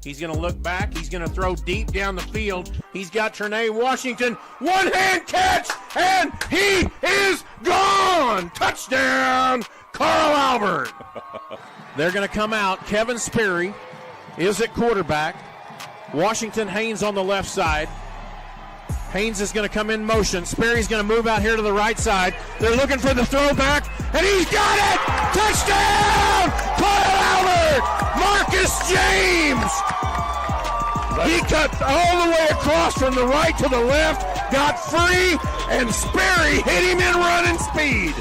He's going to look back. He's going to throw deep down the field. He's got Trey Washington. One-hand catch, and he is gone. Touchdown, Carl Albert. They're going to come out. Kevin Sperry is at quarterback. Washington Haynes on the left side. Haynes is going to come in motion. Sperry's going to move out here to the right side. They're looking for the throwback, and he's got it! Touchdown! Carl Albert! Marcus James! He cut all the way across from the right to the left, got free, and Sperry hit him in running speed.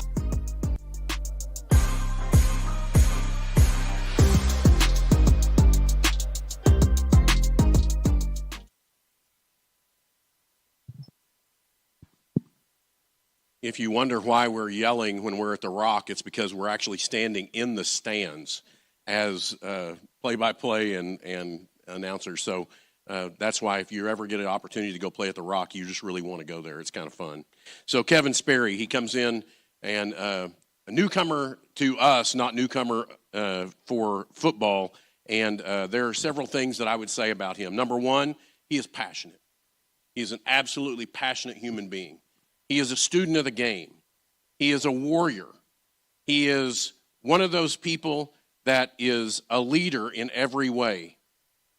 If you wonder why we're yelling when we're at the Rock, it's because we're actually standing in the stands as play-by-play and announcers. So that's why if you ever get an opportunity to go play at the Rock, you just really want to go there. It's kind of fun. So Kevin Sperry, he comes in, and a newcomer to us, not newcomer for football, and there are several things that I would say about him. Number one, he is passionate. He is an absolutely passionate human being. He is a student of the game. He is a warrior. He is one of those people that is a leader in every way.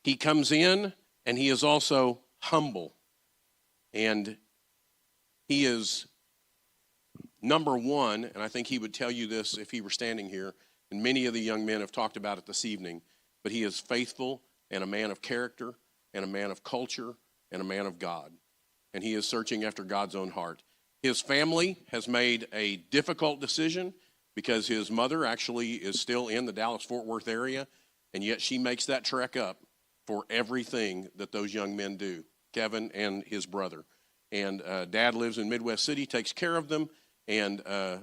He comes in, and he is also humble. And he is number one, and I think he would tell you this if he were standing here, and many of the young men have talked about it this evening, but he is faithful and a man of character and a man of culture and a man of God. And he is searching after God's own heart. His family has made a difficult decision because his mother actually is still in the Dallas-Fort Worth area, and yet she makes that trek up for everything that those young men do, Kevin and his brother. And Dad lives in Midwest City, takes care of them, and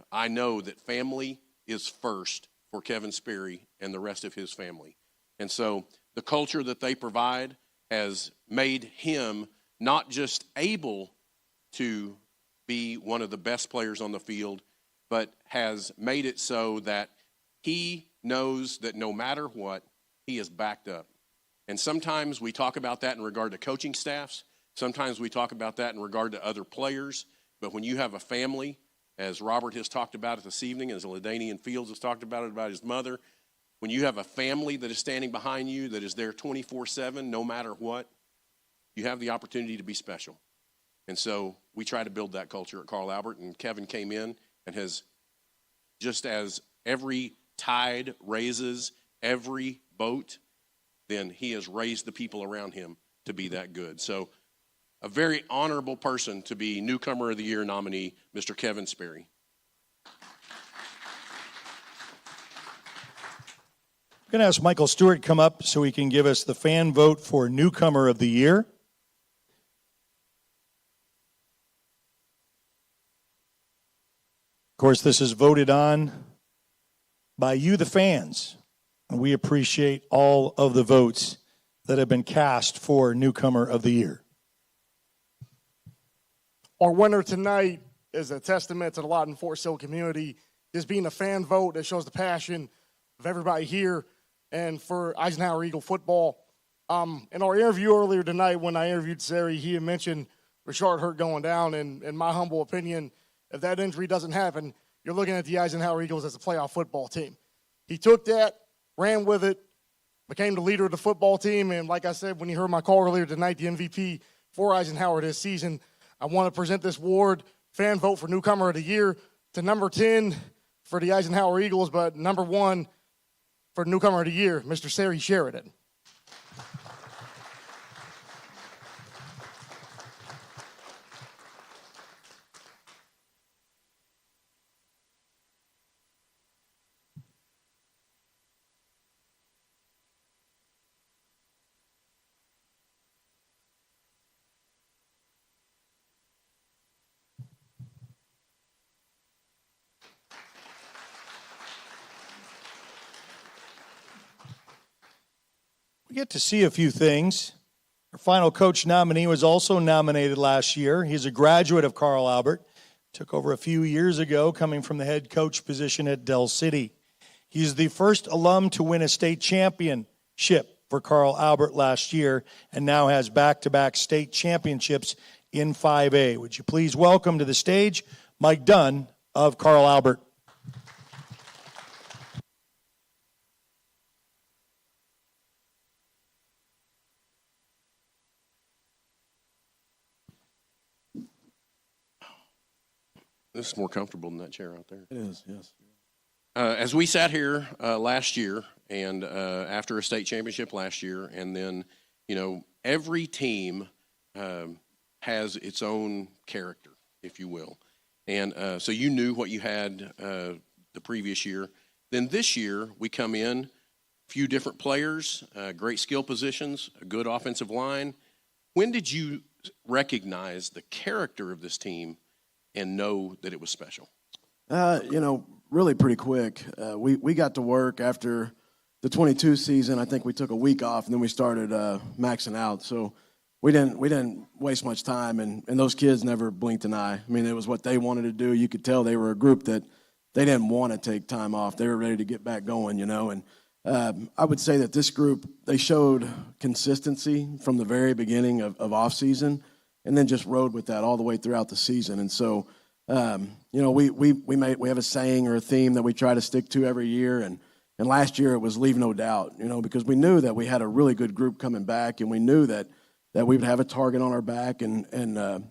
I know that family is first for Kevin Sperry and the rest of his family. And so the culture that they provide has made him not just able to be one of the best players on the field, but has made it so that he knows that no matter what, he is backed up. And sometimes we talk about that in regard to coaching staffs. Sometimes we talk about that in regard to other players. But when you have a family, as Robert has talked about it this evening, as LaDainian Fields has talked about his mother, when you have a family that is standing behind you, that is there 24/7, no matter what, you have the opportunity to be special. And so we try to build that culture at Carl Albert, and Kevin came in and has, just as every tide raises every boat, then he has raised the people around him to be that good. So a very honorable person to be Newcomer of the Year nominee, Mr. Kevin Sperry. I'm going to ask Michael Stewart to come up so he can give us the fan vote for Newcomer of the Year. Of course, this is voted on by you, the fans. And we appreciate all of the votes that have been cast for Newcomer of the Year. Our winner tonight is a testament to the Lawton Fort Sill community. This being a fan vote that shows the passion of everybody here and for Eisenhower Eagle football. In our interview earlier tonight, when I interviewed Sari, he had mentioned Richard Hurt going down. And in my humble opinion, if that injury doesn't happen, you're looking at the Eisenhower Eagles as a playoff football team. He took that, ran with it, became the leader of the football team, and like I said, when you heard my call earlier tonight, the MVP for Eisenhower this season, I want to present this award, fan vote for Newcomer of the Year, to number 10 for the Eisenhower Eagles, but number 1 for Newcomer of the Year, Mr. Sari Sheridan. We get to see a few things. Our final coach nominee was also nominated last year. He's a graduate of Carl Albert. Took over a few years ago, coming from the head coach position at Del City. He's the first alum to win a state championship for Carl Albert last year and now has back-to-back state championships in 5A. Would you please welcome to the stage Mike Dunn of Carl Albert. This is more comfortable than that chair out there. It is, yes. As we sat here last year and after a state championship last year, and then, every team has its own character, if you will. And so you knew what you had the previous year. Then this year, we come in, a few different players, great skill positions, a good offensive line. When did you recognize the character of this team and know that it was special? Really pretty quick. We got to work after the 22 season. I think we took a week off, and then we started maxing out. So we didn't waste much time, and those kids never blinked an eye. I mean, it was what they wanted to do. You could tell they were a group that they didn't want to take time off. They were ready to get back going, And I would say that this group, they showed consistency from the very beginning of off season, and then just rode with that all the way throughout the season. And so, we have a saying or a theme that we try to stick to every year, and last year it was leave no doubt, because we knew that we had a really good group coming back, and we knew that we would have a target on our back, and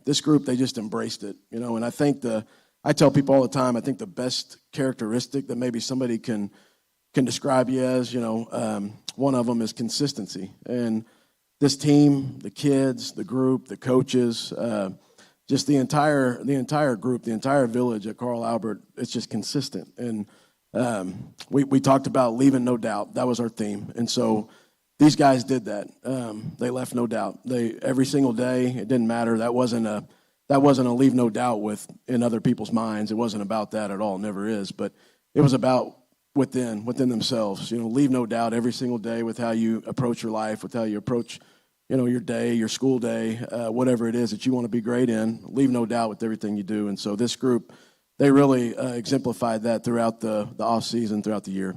this group, they just embraced it, and I think I tell people all the time, I think the best characteristic that maybe somebody can describe you as, one of them is consistency. And this team, the kids, the group, the coaches, just the entire group, the entire village at Carl Albert, it's just consistent. And we talked about leaving no doubt. That was our theme. And so these guys did that. They left no doubt. Every single day, it didn't matter. That wasn't a leave no doubt in other people's minds. It wasn't about that at all. It never is. But it was about within themselves. Leave no doubt every single day with how you approach your life, with how you approach your day, your school day, whatever it is that you want to be great in. Leave no doubt with everything you do. And so this group, they really exemplified that throughout the off season, throughout the year.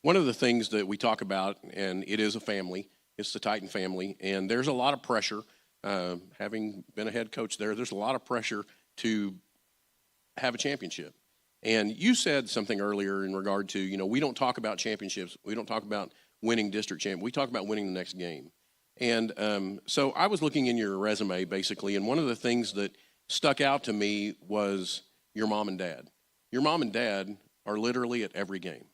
One of the things that we talk about, and it is a family, it's the Titan family, and there's a lot of pressure. Having been a head coach there's a lot of pressure to have a championship. And you said something earlier in regard to, we don't talk about championships. We don't talk about winning district champ. We talk about winning the next game. And so I was looking in your resume, basically, and one of the things that stuck out to me was your mom and dad. Your mom and dad are literally at every game.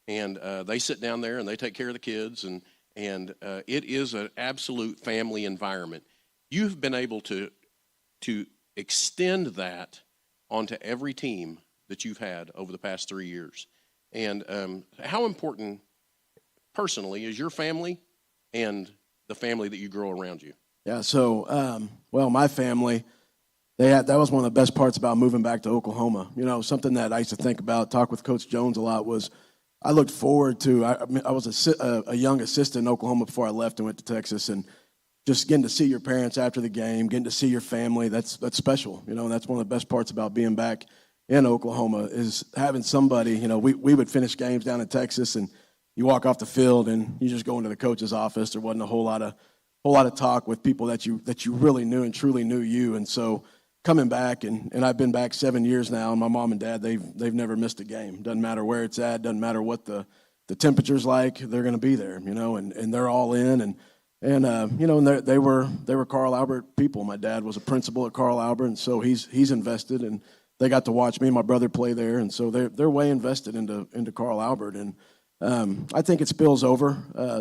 And they sit down there and they take care of the kids, and it is an absolute family environment. You've been able to extend that onto every team that you've had over the past 3 years. And how important, personally, is your family and the family that you grow around you? Yeah, so, my family, that was one of the best parts about moving back to Oklahoma. Something that I used to think about, talk with Coach Jones a lot, was I looked forward to, I was a young assistant in Oklahoma before I left and went to Texas, and just getting to see your parents after the game, getting to see your family, that's special. That's one of the best parts about being back in Oklahoma is having somebody, we would finish games down in Texas, and you walk off the field and you just go into the coach's office. There wasn't a whole lot of talk with people that you really knew and truly knew you. And so coming back, and I've been back 7 years now, and my mom and dad, they've never missed a game. Doesn't matter where it's at, doesn't matter what the temperature's like, they're going to be there, and they're all in. And they were Carl Albert people. My dad was a principal at Carl Albert, and so he's invested, and they got to watch me and my brother play there, and so they're way invested into Carl Albert. And I think it spills over.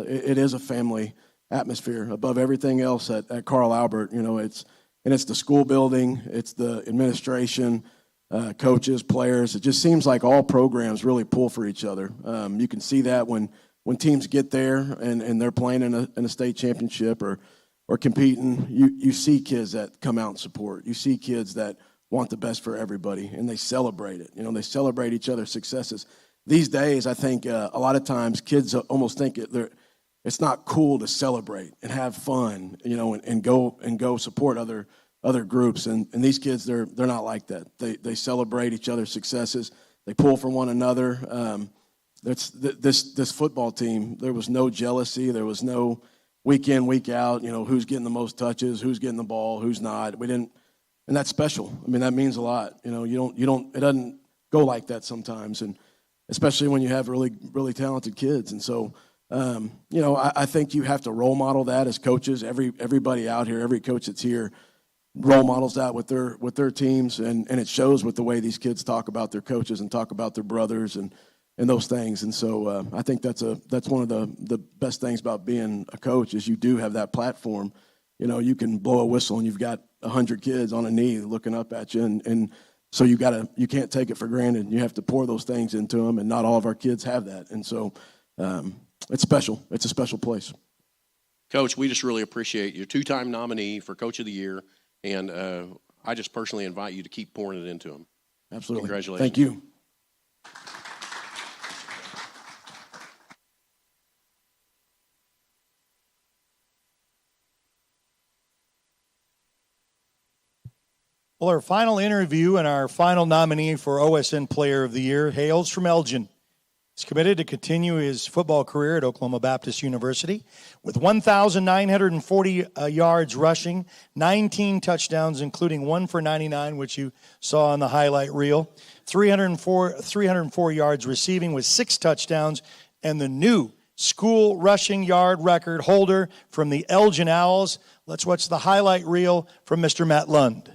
It is a family atmosphere above everything else at Carl Albert. It's the school building, it's the administration, coaches, players. It just seems like all programs really pull for each other. You can see that when teams get there and they're playing in a state championship or competing. You see kids that come out and support. You see kids that want the best for everybody, and they celebrate it. They celebrate each other's successes. These days, I think a lot of times kids almost think it's not cool to celebrate and have fun, and go support other groups. And these kids, they're not like that. They celebrate each other's successes. They pull for one another. This football team, there was no jealousy. There was no week in, week out. Who's getting the most touches, who's getting the ball, who's not. We didn't, and that's special. I mean, that means a lot. It doesn't go like that sometimes, and especially when you have really, really talented kids. And so, I think you have to role model that as coaches. Everybody out here, every coach that's here, role models that with their teams, and it shows with the way these kids talk about their coaches and talk about their brothers and those things. And so I think that's one of the best things about being a coach is you do have that platform. You know, you can blow a whistle and you've got 100 kids on a knee looking up at you, and so you can't take it for granted. You have to pour those things into them, and not all of our kids have that. And so it's special. It's a special place. Coach, we just really appreciate your 2-time nominee for Coach of the Year, and I just personally invite you to keep pouring it into him. Absolutely. Congratulations. Thank you. Well, our final interview and our final nominee for OSN Player of the Year hails from Elgin. He's committed to continue his football career at Oklahoma Baptist University with 1,940 yards rushing, 19 touchdowns, including 1 for 99, which you saw on the highlight reel, 304 yards receiving with 6 touchdowns, and the new school rushing yard record holder from the Elgin Owls. Let's watch the highlight reel from Mr. Matt Lund.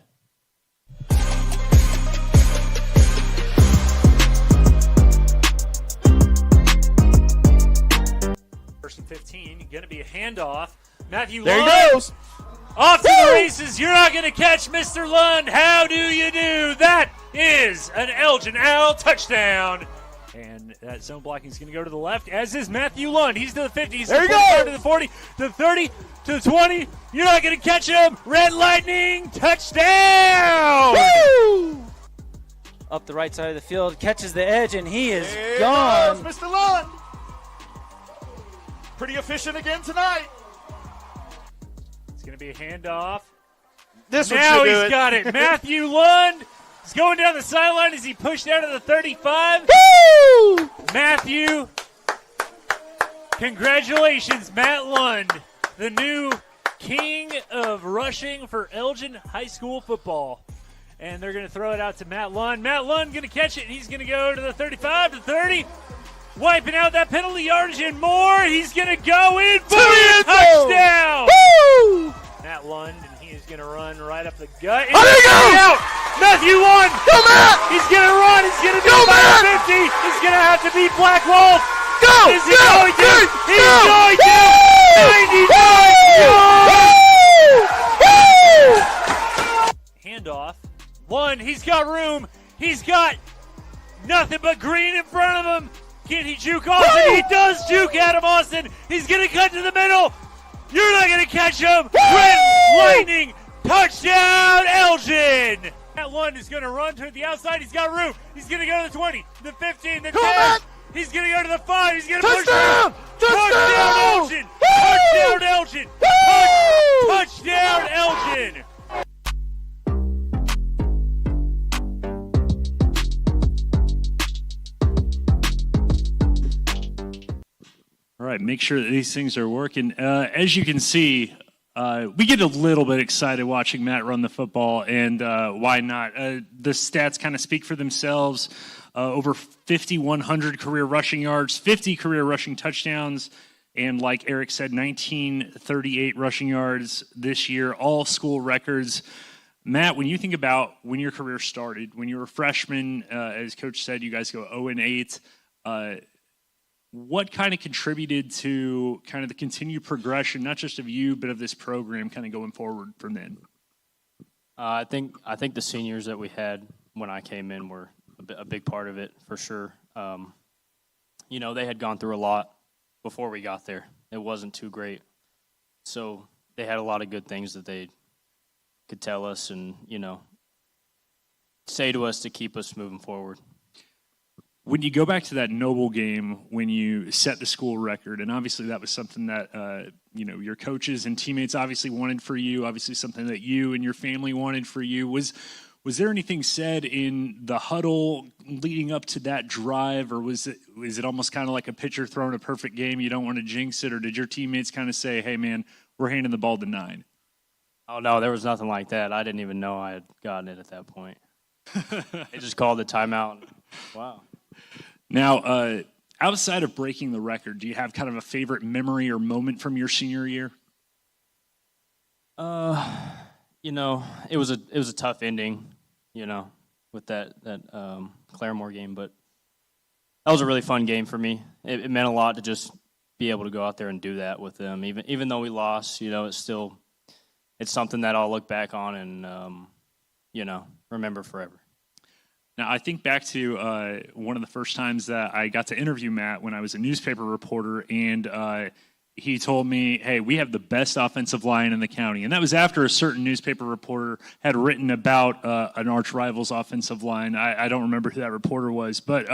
First and 15, going to be a handoff. Matthew There Lund. he goes. Off to the races. You're not going to catch Mr. Lund. How do you do? That is an Elgin Owl touchdown. And that zone blocking is going to go to the left, as is Matthew Lund. He's to the 50. He's there to the 45, to the 40, to the 30, to the 20. You're not going to catch him. Red Lightning touchdown. Woo! Up the right side of the field, catches the edge, and he is There gone. goes Mr. Lund. Pretty efficient again tonight. It's going to be a handoff. This one now should do he's it. got it. Matthew Lund is going down the sideline as he pushed out of the 35. Woo! Matthew, congratulations, Matt Lund, the new king of rushing for Elgin High School football. And they're going to throw it out to Matt Lund. Matt Lund going to catch it. He's going to go to the 35, to 30. Wiping out that penalty yardage and more. He's going to go in for a touchdown. Woo! Matt Lund, and he is going to run right up the gut. Oh, there he goes! Out. Matthew Lund. Go, Matt! He's going to run. He's going to be Go, about Matt! 50. He's going to have to beat Black Wolf. Go! Is he Go! going to? Go! He's Go! going to. Woo! 99 yards. Handoff. Lund, he's got room. He's got nothing but green in front of him. Can he juke Austin? He does juke Adam Austin. He's going to cut to the middle. You're not going to catch him. Red Lightning, touchdown, Elgin. Matt Lund is going to run to the outside. He's got room. He's going to go to the 20, the 15, the 10. Matt. He's going to go to the 5. He's going to push Touchdown! through. Touchdown, Elgin. Touchdown, Elgin. Touchdown, Elgin. All right, make sure that these things are working. As you can see, we get a little bit excited watching Matt run the football, and why not? The stats kind of speak for themselves. Over 5,100 career rushing yards, 50 career rushing touchdowns, and like Eric said, 1938 rushing yards this year, all school records. Matt, when you think about when your career started, when you were a freshman, as Coach said, you guys go 0-8. What kind of contributed to kind of the continued progression, not just of you, but of this program kind of going forward from then? I think the seniors that we had when I came in were a big part of it, for sure. They had gone through a lot before we got there. It wasn't too great. So they had a lot of good things that they could tell us and, say to us to keep us moving forward. When you go back to that Noble game, when you set the school record, and obviously that was something that, your coaches and teammates obviously wanted for you, obviously something that you and your family wanted for you. Was there anything said in the huddle leading up to that drive, or was it almost kind of like a pitcher throwing a perfect game, you don't want to jinx it, or did your teammates kind of say, hey, man, we're handing the ball to 9? Oh, no, there was nothing like that. I didn't even know I had gotten it at that point. They just called the timeout. Wow. Now, outside of breaking the record, do you have kind of a favorite memory or moment from your senior year? You know, it was a tough ending, you know, with that Claremore game, but that was a really fun game for me. It meant a lot to just be able to go out there and do that with them. Even though we lost, you know, it's something that I'll look back on and, you know, remember forever. Now, I think back to one of the first times that I got to interview Matt when I was a newspaper reporter, and he told me, hey, we have the best offensive line in the county. And that was after a certain newspaper reporter had written about an arch rival's offensive line. I don't remember who that reporter was. But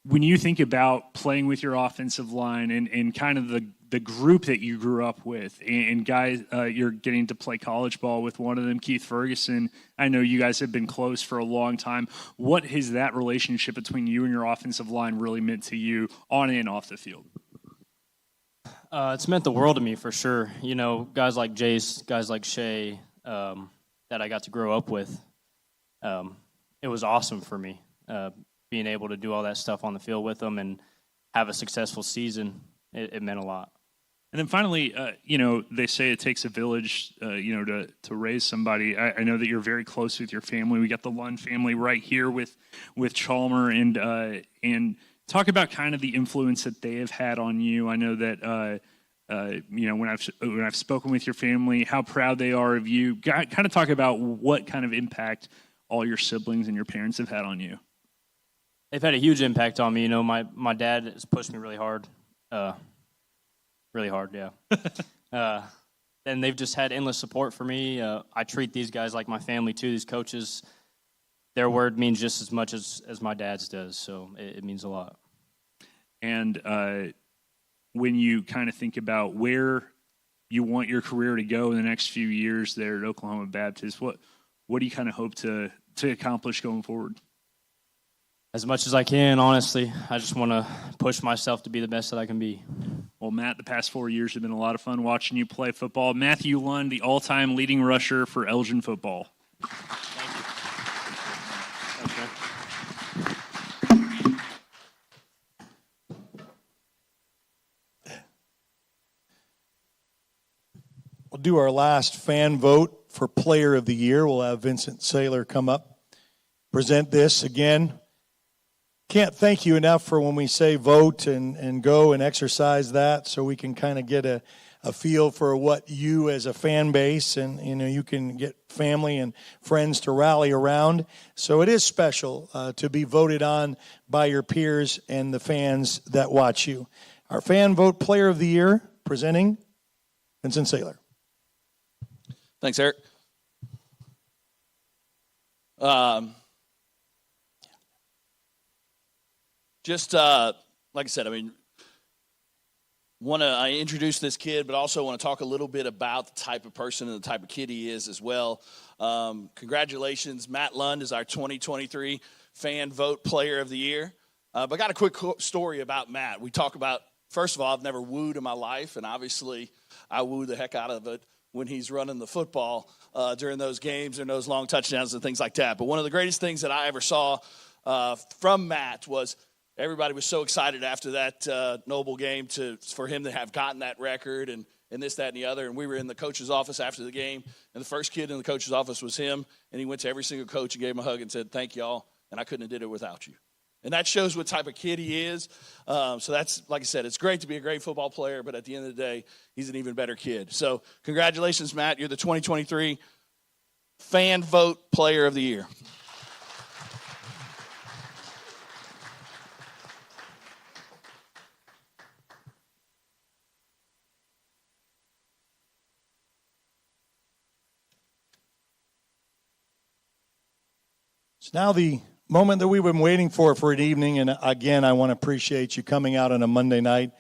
when you think about playing with your offensive line and kind of the group that you grew up with, and guys, you're getting to play college ball with one of them, Keith Ferguson. I know you guys have been close for a long time. What has that relationship between you and your offensive line really meant to you on and off the field? It's meant the world to me for sure. You know, guys like Jace, guys like Shay, that I got to grow up with. It was awesome for me being able to do all that stuff on the field with them and have a successful season. It meant a lot. And then finally, you know, they say it takes a village, you know, to raise somebody. I know that you're very close with your family. We got the Lund family right here with Chalmer, and talk about kind of the influence that they have had on you. I know that you know, when I've spoken with your family, how proud they are of you. Kind of talk about what kind of impact all your siblings and your parents have had on you. They've had a huge impact on me. You know, my dad has pushed me really hard. Really hard, yeah. And they've just had endless support for me. I treat these guys like my family, too, these coaches. Their word means just as much as my dad's does, so it means a lot. And when you kind of think about where you want your career to go in the next few years there at Oklahoma Baptist, what do you kind of hope to accomplish going forward? As much as I can, honestly. I just want to push myself to be the best that I can be. Well, Matt, the past 4 years have been a lot of fun watching you play football. Matthew Lund, the all-time leading rusher for Elgin football. Thank you. We'll do our last fan vote for Player of the Year. We'll have Vincent Saylor come up, present this again. Can't thank you enough for when we say vote and go and exercise that, so we can kind of get a feel for what you as a fan base, and you know, you can get family and friends to rally around. So it is special to be voted on by your peers and the fans that watch you. Our fan vote Player of the Year, presenting Vincent Saylor. Thanks, Eric. Just like I said, I mean, I introduce this kid, but also want to talk a little bit about the type of person and the type of kid he is as well. Congratulations, Matt Lund is our 2023 Fan Vote Player of the Year. But I got a quick story about Matt. We talk about, first of all, I've never wooed in my life, and obviously I woo the heck out of it when he's running the football during those games and those long touchdowns and things like that. But one of the greatest things that I ever saw from Matt was everybody was so excited after that Noble game for him to have gotten that record and this, that, and the other. And we were in the coach's office after the game, and the first kid in the coach's office was him, and he went to every single coach and gave him a hug and said, "Thank y'all, and I couldn't have did it without you." And that shows what type of kid he is. So that's, like I said, it's great to be a great football player, but at the end of the day, he's an even better kid. So congratulations, Matt. You're the 2023 Fan Vote Player of the Year. It's now the moment that we've been waiting for an evening, and again, I want to appreciate you coming out on a Monday night,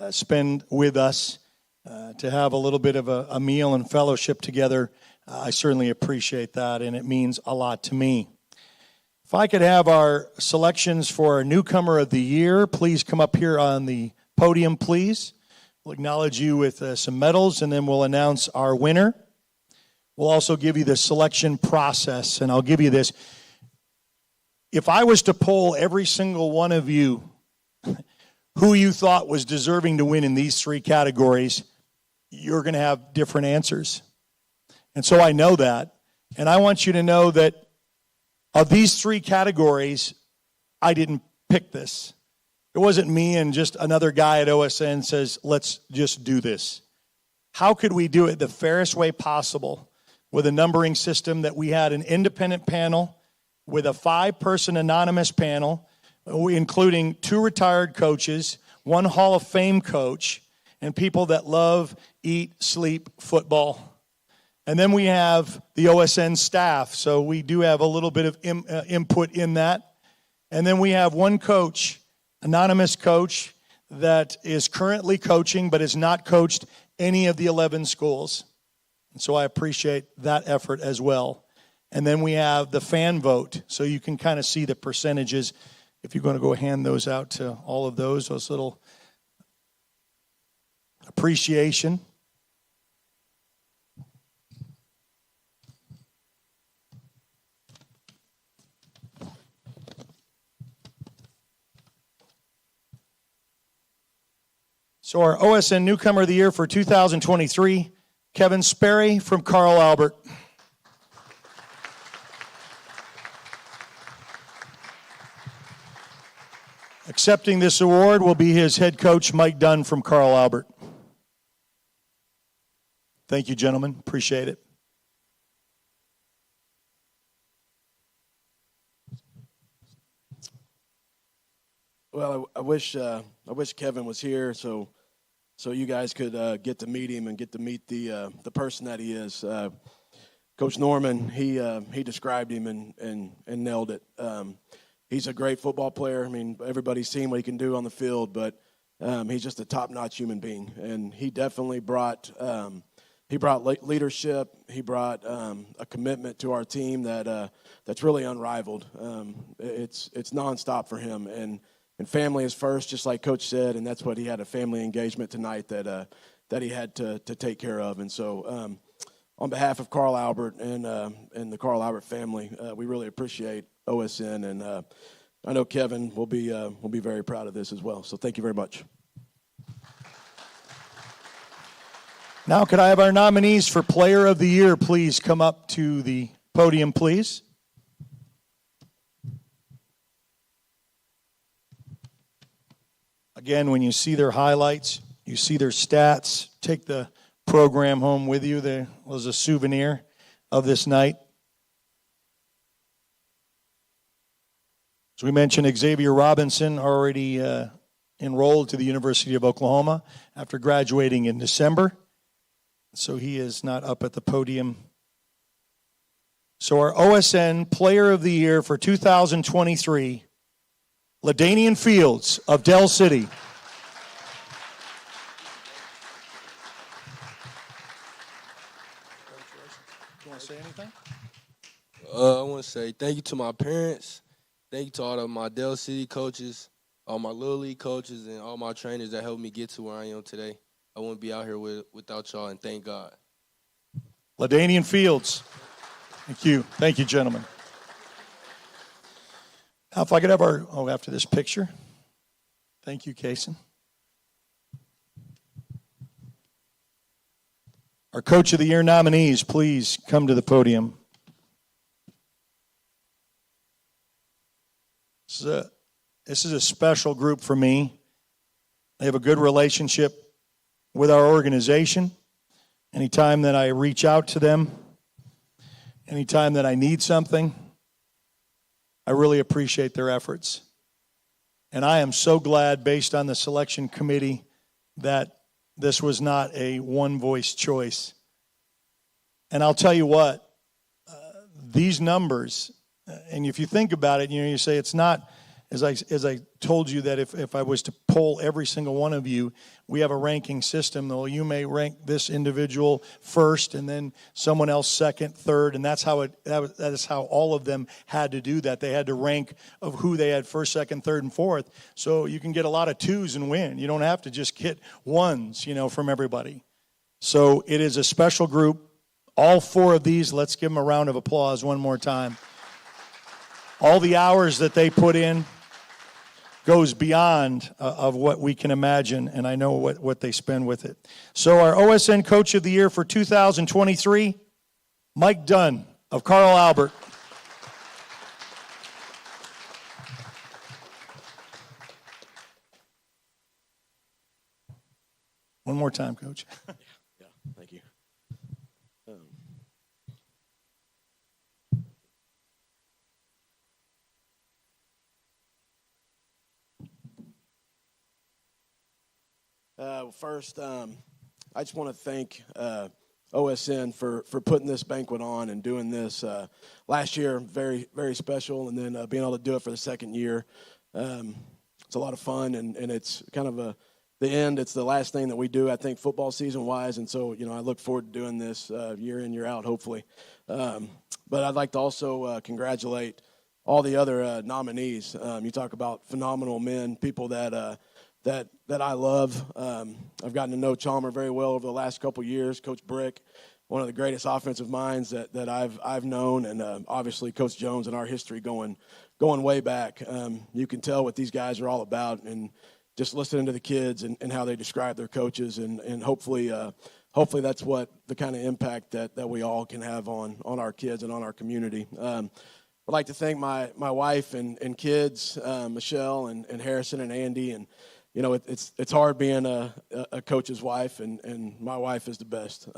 spend with us, to have a little bit of a meal and fellowship together. I certainly appreciate that, and it means a lot to me. If I could have our selections for our Newcomer of the Year, please come up here on the podium, please. We'll acknowledge you with some medals, and then we'll announce our winner. We'll also give you the selection process, and I'll give you this. If I was to poll every single one of you who you thought was deserving to win in these three categories, you're going to have different answers. And so I know that. And I want you to know that of these three categories, I didn't pick this. It wasn't me and just another guy at OSN says, let's just do this. How could we do it the fairest way possible with a numbering system that we had an independent panel with a 5-person anonymous panel, including 2 retired coaches, 1 Hall of Fame coach, and people that love, eat, sleep football. And then we have the OSN staff, so we do have a little bit of input in that. And then we have 1 coach, anonymous coach, that is currently coaching but has not coached any of the 11 schools. And so I appreciate that effort as well. And then we have the fan vote, so you can kind of see the percentages. If you're going to go hand those out to all of those little appreciation. So our OSN Newcomer of the Year for 2023, Kevin Sperry from Carl Albert. Accepting this award will be his head coach, Mike Dunn from Carl Albert. Thank you, gentlemen. Appreciate it. Well, I wish Kevin was here so you guys could get to meet him and get to meet the person that he is. Coach Norman, he described him and nailed it. He's a great football player. I mean, everybody's seen what he can do on the field, but he's just a top-notch human being, and he definitely brought leadership. He brought a commitment to our team that's really unrivaled. It's nonstop for him, and family is first, just like Coach said, and that's what he had, a family engagement tonight that he had to take care of. And so on behalf of Carl Albert and the Carl Albert family, we really appreciate OSN, and I know Kevin will be very proud of this as well. So thank you very much. Now could I have our nominees for Player of the Year please come up to the podium, please? Again, when you see their highlights, you see their stats, take the program home with you. There was a souvenir of this night. As we mentioned, Xavier Robinson already enrolled to the University of Oklahoma after graduating in December. So he is not up at the podium. So our OSN Player of the Year for 2023, LaDainian Fields of Dell City. You want to say anything? I want to say thank you to my parents. Thank you to all of my Dell City coaches, all my Little League coaches, and all my trainers that helped me get to where I am today. I wouldn't be out here without y'all, and thank God. LaDainian Fields. Thank you. Thank you, gentlemen. Now, if I could have after this picture. Thank you, Kason. Our Coach of the Year nominees, please come to the podium. This is a special group for me. They have a good relationship with our organization. Anytime that I reach out to them, anytime that I need something, I really appreciate their efforts. And I am so glad, based on the selection committee, that this was not a one-voice choice. And I'll tell you what, these numbers, and if you think about it, you say it's not, as I told you, that if I was to poll every single one of you, we have a ranking system. Though you may rank this individual first, and then someone else second, third, and that's how that is how all of them had to do that. They had to rank of who they had first, second, third, and fourth. So you can get a lot of twos and win. You don't have to just get ones, from everybody. So it is a special group. All 4 of these. Let's give them a round of applause one more time. All the hours that they put in goes beyond of what we can imagine, and I know what they spend with it. So our OSN Coach of the Year for 2023, Mike Dunn of Carl Albert. One more time, Coach. Yeah, thank you. First, I just want to thank OSN for putting this banquet on and doing this last year. Very, very special, and then being able to do it for the second year. It's a lot of fun, and it's kind of the end. It's the last thing that we do, I think, football season-wise, and so, I look forward to doing this year in, year out, hopefully. But I'd like to also congratulate all the other nominees. You talk about phenomenal men, people that I love. I've gotten to know Chalmer very well over the last couple years. Coach Brick, one of the greatest offensive minds that I've known, and obviously Coach Jones and our history going way back. You can tell what these guys are all about, and just listening to the kids and how they describe their coaches, and hopefully that's what the kind of impact that we all can have on our kids and on our community. I'd like to thank my wife and kids, Michelle and Harrison and Andy, and it's hard being a coach's wife, and my wife is the best.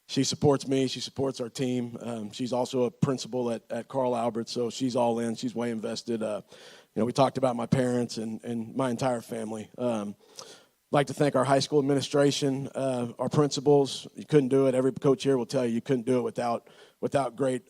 She supports me. She supports our team. She's also a principal at Carl Albert, so she's all in. She's way invested. We talked about my parents and my entire family. I'd like to thank our high school administration, our principals. You couldn't do it. Every coach here will tell you couldn't do it without great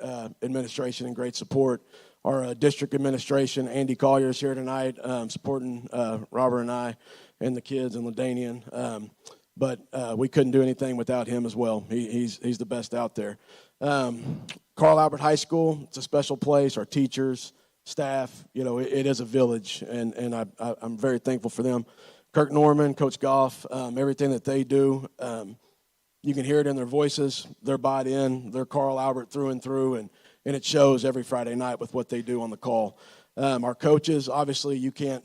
administration and great support. Our district administration, Andy Collier, is here tonight supporting Robert and I and the kids and LaDainian. But we couldn't do anything without him as well. He's the best out there. Carl Albert High School, it's a special place. Our teachers, staff, it is a village, and I'm very thankful for them. Kirk Norman, Coach Goff, everything that they do, you can hear it in their voices. They're bought in. They're Carl Albert through and through, and it shows every Friday night with what they do on the call. Our coaches, obviously, you can't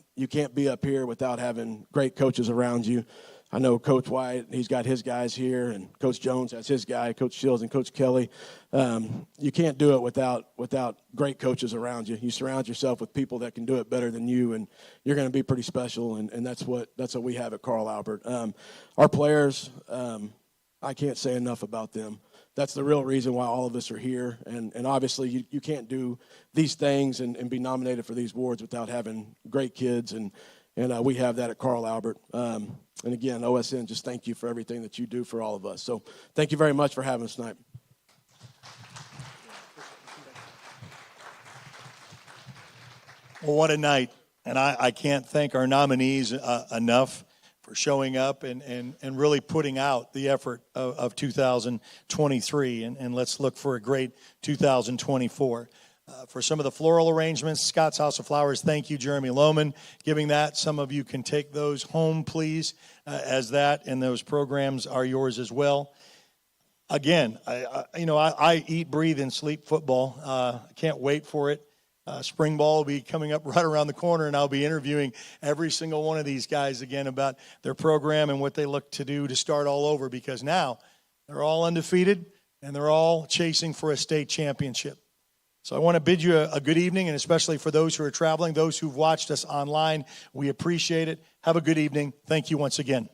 be up here without having great coaches around you. I know Coach White, he's got his guys here, and Coach Jones has his guy, Coach Shields and Coach Kelly. You can't do it without great coaches around you. You surround yourself with people that can do it better than you, and you're going to be pretty special, and that's what we have at Carl Albert. Our players, I can't say enough about them. That's the real reason why all of us are here, and obviously you can't do these things and be nominated for these awards without having great kids, and we have that at Carl Albert. And again, OSN, just thank you for everything that you do for all of us. So thank you very much for having us tonight. Well, what a night. And I can't thank our nominees enough for showing up and really putting out the effort of 2023. And let's look for a great 2024. For some of the floral arrangements, Scott's House of Flowers, thank you, Jeremy Lohman, giving that. Some of you can take those home, please, as that, and those programs are yours as well. Again, I eat, breathe, and sleep football. I can't wait for it. Spring ball will be coming up right around the corner, and I'll be interviewing every single one of these guys again about their program and what they look to do to start all over, because now they're all undefeated, and they're all chasing for a state championship. So I want to bid you a good evening, and especially for those who are traveling, those who've watched us online, we appreciate it. Have a good evening. Thank you once again.